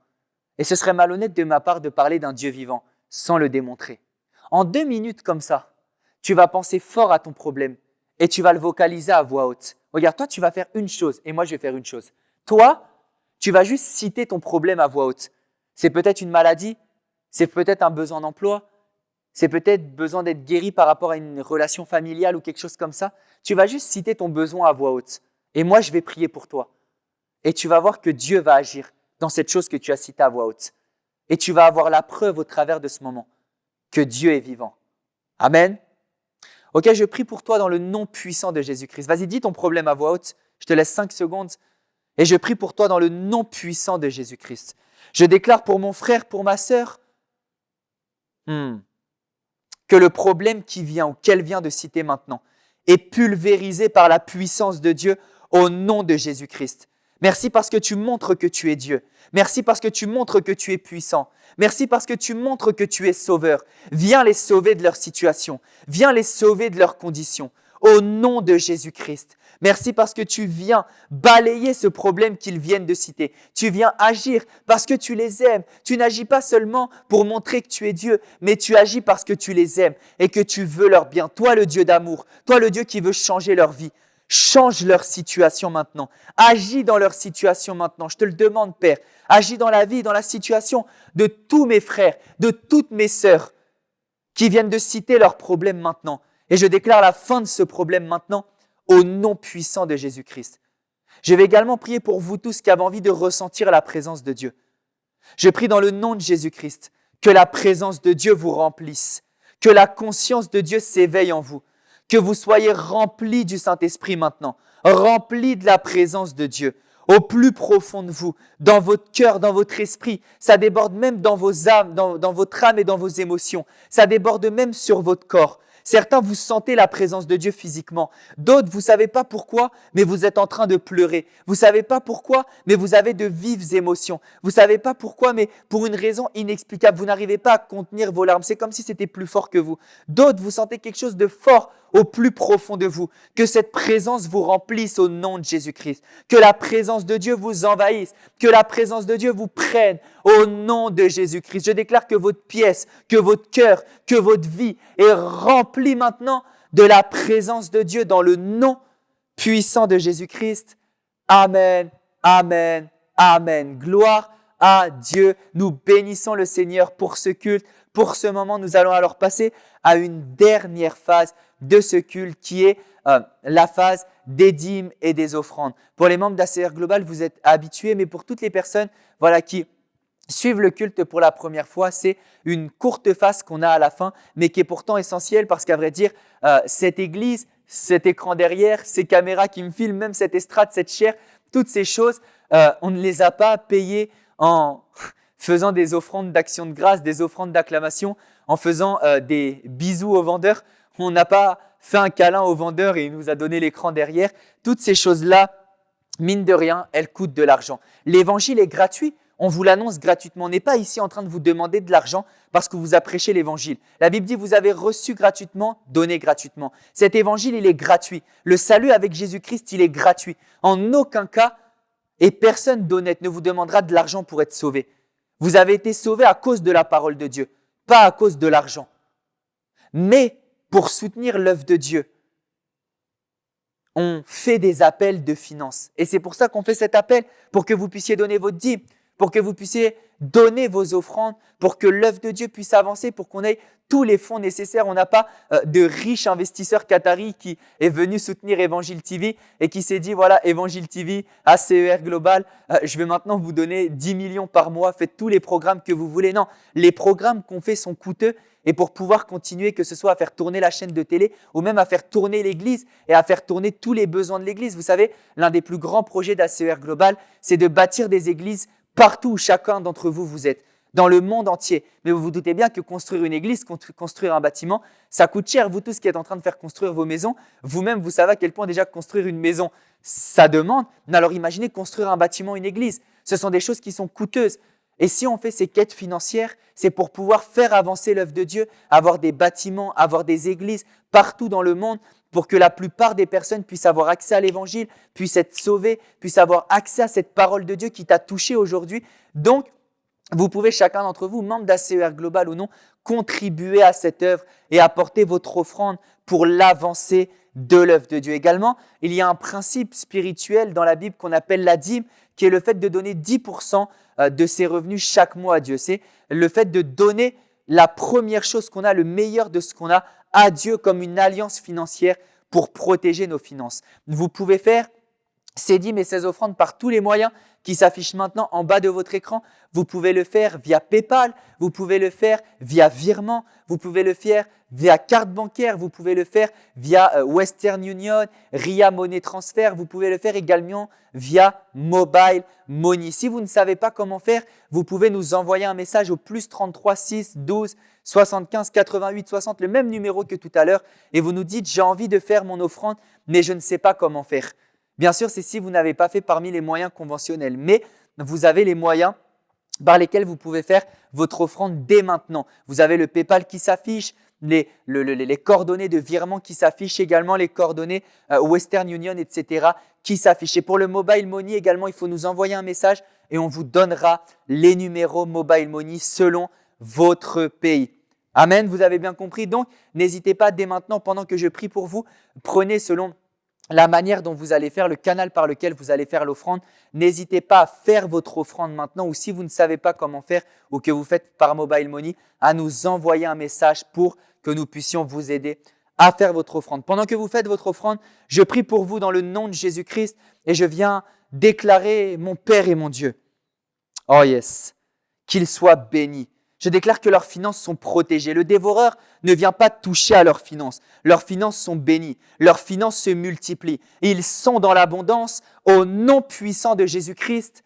Et ce serait malhonnête de ma part de parler d'un Dieu vivant sans le démontrer. En 2 minutes comme ça, tu vas penser fort à ton problème et tu vas le vocaliser à voix haute. Regarde, toi, tu vas faire une chose et moi, je vais faire une chose. Toi, tu vas juste citer ton problème à voix haute. C'est peut-être une maladie, c'est peut-être un besoin d'emploi, c'est peut-être besoin d'être guéri par rapport à une relation familiale ou quelque chose comme ça. Tu vas juste citer ton besoin à voix haute. Et moi, je vais prier pour toi. Et tu vas voir que Dieu va agir dans cette chose que tu as citée à voix haute. Et tu vas avoir la preuve au travers de ce moment que Dieu est vivant. Amen. Ok, je prie pour toi dans le nom puissant de Jésus-Christ. Vas-y, dis ton problème à voix haute. Je te laisse 5 secondes. Et je prie pour toi dans le nom puissant de Jésus-Christ. Je déclare pour mon frère, pour ma sœur, Que le problème qui vient ou qu'elle vient de citer maintenant est pulvérisé par la puissance de Dieu au nom de Jésus-Christ. Merci parce que tu montres que tu es Dieu. Merci parce que tu montres que tu es puissant. Merci parce que tu montres que tu es sauveur. Viens les sauver de leur situation. Viens les sauver de leurs conditions. Au nom de Jésus-Christ. Merci parce que tu viens balayer ce problème qu'ils viennent de citer. Tu viens agir parce que tu les aimes. Tu n'agis pas seulement pour montrer que tu es Dieu, mais tu agis parce que tu les aimes et que tu veux leur bien. Toi, le Dieu d'amour, toi, le Dieu qui veut changer leur vie. Change leur situation maintenant. Agis dans leur situation maintenant. Je te le demande, Père. Agis dans la vie, dans la situation de tous mes frères, de toutes mes sœurs qui viennent de citer leurs problèmes maintenant. Et je déclare la fin de ce problème maintenant au nom puissant de Jésus-Christ. Je vais également prier pour vous tous qui avez envie de ressentir la présence de Dieu. Je prie dans le nom de Jésus-Christ que la présence de Dieu vous remplisse, que la conscience de Dieu s'éveille en vous, que vous soyez remplis du Saint-Esprit maintenant, remplis de la présence de Dieu, au plus profond de vous, dans votre cœur, dans votre esprit. Ça déborde même dans vos âmes, dans votre âme et dans vos émotions. Ça déborde même sur votre corps. Certains, vous sentez la présence de Dieu physiquement. D'autres, vous ne savez pas pourquoi, mais vous êtes en train de pleurer. Vous ne savez pas pourquoi, mais vous avez de vives émotions. Vous ne savez pas pourquoi, mais pour une raison inexplicable, vous n'arrivez pas à contenir vos larmes. C'est comme si c'était plus fort que vous. D'autres, vous sentez quelque chose de fort au plus profond de vous. Que cette présence vous remplisse au nom de Jésus-Christ. Que la présence de Dieu vous envahisse. Que la présence de Dieu vous prenne au nom de Jésus-Christ. Je déclare que votre pièce, que votre cœur, que votre vie est remplie maintenant de la présence de Dieu dans le nom puissant de Jésus-Christ. Amen, amen, amen. Gloire à Dieu. Nous bénissons le Seigneur pour ce culte. Pour ce moment, nous allons alors passer à une dernière phase de ce culte qui est la phase des dîmes et des offrandes. Pour les membres d'ACR Global, vous êtes habitués, mais pour toutes les personnes qui suivent le culte pour la première fois, c'est une courte phase qu'on a à la fin, mais qui est pourtant essentielle parce qu'à vrai dire, cette église, cet écran derrière, ces caméras qui me filment, même cette estrade, cette chaire, toutes ces choses, on ne les a pas payées en faisant des offrandes d'action de grâce, des offrandes d'acclamation, en faisant des bisous aux vendeurs. On n'a pas fait un câlin aux vendeurs et il nous a donné l'écran derrière. Toutes ces choses-là, mine de rien, elles coûtent de l'argent. L'évangile est gratuit. On vous l'annonce gratuitement. On n'est pas ici en train de vous demander de l'argent parce que vous appréciez l'évangile. La Bible dit, vous avez reçu gratuitement, donnez gratuitement. Cet évangile, il est gratuit. Le salut avec Jésus-Christ, il est gratuit. En aucun cas, et personne d'honnête ne vous demandera de l'argent pour être sauvé. Vous avez été sauvé à cause de la parole de Dieu, pas à cause de l'argent. Mais pour soutenir l'œuvre de Dieu, on fait des appels de finances. Et c'est pour ça qu'on fait cet appel, pour que vous puissiez donner votre dîme, pour que vous puissiez donner vos offrandes, pour que l'œuvre de Dieu puisse avancer, pour qu'on ait tous les fonds nécessaires. On n'a pas de riches investisseurs qataris qui est venu soutenir Évangile TV et qui s'est dit, voilà, Évangile TV, ACER Global, je vais maintenant vous donner 10 millions par mois, faites tous les programmes que vous voulez. Non, les programmes qu'on fait sont coûteux et pour pouvoir continuer, que ce soit à faire tourner la chaîne de télé ou même à faire tourner l'église et à faire tourner tous les besoins de l'église. Vous savez, l'un des plus grands projets d'ACER Global, c'est de bâtir des églises partout où chacun d'entre vous êtes, dans le monde entier. Mais vous vous doutez bien que construire une église, construire un bâtiment, ça coûte cher. Vous tous qui êtes en train de faire construire vos maisons, vous-même, vous savez à quel point déjà construire une maison, ça demande. Mais alors imaginez construire un bâtiment, une église. Ce sont des choses qui sont coûteuses. Et si on fait ces quêtes financières, c'est pour pouvoir faire avancer l'œuvre de Dieu, avoir des bâtiments, avoir des églises partout dans le monde, pour que la plupart des personnes puissent avoir accès à l'évangile, puissent être sauvées, puissent avoir accès à cette parole de Dieu qui t'a touché aujourd'hui. Donc, vous pouvez, chacun d'entre vous, membre d'ACER Global ou non, contribuer à cette œuvre et apporter votre offrande pour l'avancée de l'œuvre de Dieu. Également, il y a un principe spirituel dans la Bible qu'on appelle la dîme, qui est le fait de donner 10% de ses revenus chaque mois à Dieu. C'est le fait de donner la première chose qu'on a, le meilleur de ce qu'on a à Dieu comme une alliance financière pour protéger nos finances. Vous pouvez faire ces dîmes et ces offrandes par tous les moyens qui s'affichent maintenant en bas de votre écran. Vous pouvez le faire via PayPal, vous pouvez le faire via virement, vous pouvez le faire via carte bancaire, vous pouvez le faire via Western Union, RIA Money Transfer, vous pouvez le faire également via Mobile Money. Si vous ne savez pas comment faire, vous pouvez nous envoyer un message au +33 6 12 75 88 60, le même numéro que tout à l'heure, et vous nous dites « J'ai envie de faire mon offrande, mais je ne sais pas comment faire ». Bien sûr, c'est si vous n'avez pas fait parmi les moyens conventionnels, mais vous avez les moyens par lesquels vous pouvez faire votre offrande dès maintenant. Vous avez le PayPal qui s'affiche, les coordonnées de virement qui s'affichent également, les coordonnées Western Union, etc. qui s'affichent. Et pour le Mobile Money également, il faut nous envoyer un message et on vous donnera les numéros Mobile Money selon votre pays. Amen, vous avez bien compris. Donc, n'hésitez pas dès maintenant, pendant que je prie pour vous, prenez selon la manière dont vous allez faire, le canal par lequel vous allez faire l'offrande. N'hésitez pas à faire votre offrande maintenant, ou si vous ne savez pas comment faire ou que vous faites par Mobile Money, à nous envoyer un message pour que nous puissions vous aider à faire votre offrande. Pendant que vous faites votre offrande, je prie pour vous dans le nom de Jésus-Christ et je viens déclarer mon Père et mon Dieu. Oh yes, qu'ils soient bénis. Je déclare que leurs finances sont protégées. Le dévoreur ne vient pas toucher à leurs finances. Leurs finances sont bénies. Leurs finances se multiplient. Ils sont dans l'abondance au nom puissant de Jésus-Christ.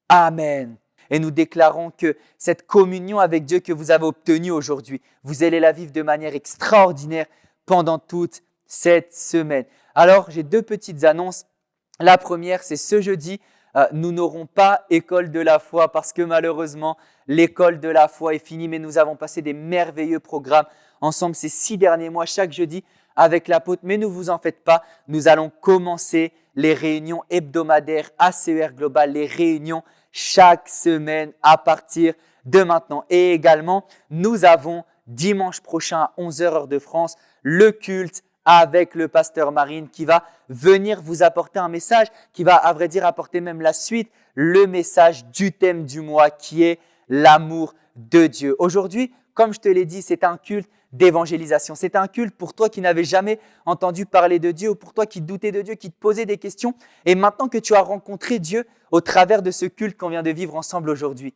Amen. Et nous déclarons que cette communion avec Dieu que vous avez obtenue aujourd'hui, vous allez la vivre de manière extraordinaire pendant toute cette semaine. Alors, j'ai 2 petites annonces. La première, c'est ce jeudi, nous n'aurons pas école de la foi parce que malheureusement, l'école de la foi est finie, mais nous avons passé des merveilleux programmes ensemble ces 6 derniers mois, chaque jeudi avec l'apôtre. Mais ne vous en faites pas, nous allons commencer les réunions hebdomadaires ACER Global, les réunions chaque semaine à partir de maintenant. Et également, nous avons dimanche prochain à 11h heure de France, le culte avec le pasteur Marine qui va venir vous apporter un message, qui va à vrai dire apporter même la suite, le message du thème du mois qui est l'amour de Dieu. Aujourd'hui, comme je te l'ai dit, c'est un culte d'évangélisation. C'est un culte pour toi qui n'avais jamais entendu parler de Dieu ou pour toi qui doutais de Dieu, qui te posait des questions. Et maintenant que tu as rencontré Dieu au travers de ce culte qu'on vient de vivre ensemble aujourd'hui,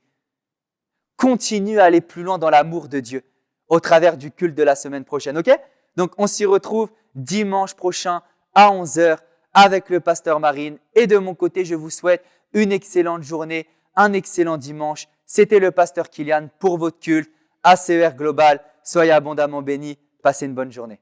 continue à aller plus loin dans l'amour de Dieu au travers du culte de la semaine prochaine. Ok ? Donc, on s'y retrouve dimanche prochain à 11h avec le pasteur Marine. Et de mon côté, je vous souhaite une excellente journée, un excellent dimanche. C'était le pasteur Kylian pour votre culte ACER Global. Soyez abondamment bénis. Passez une bonne journée.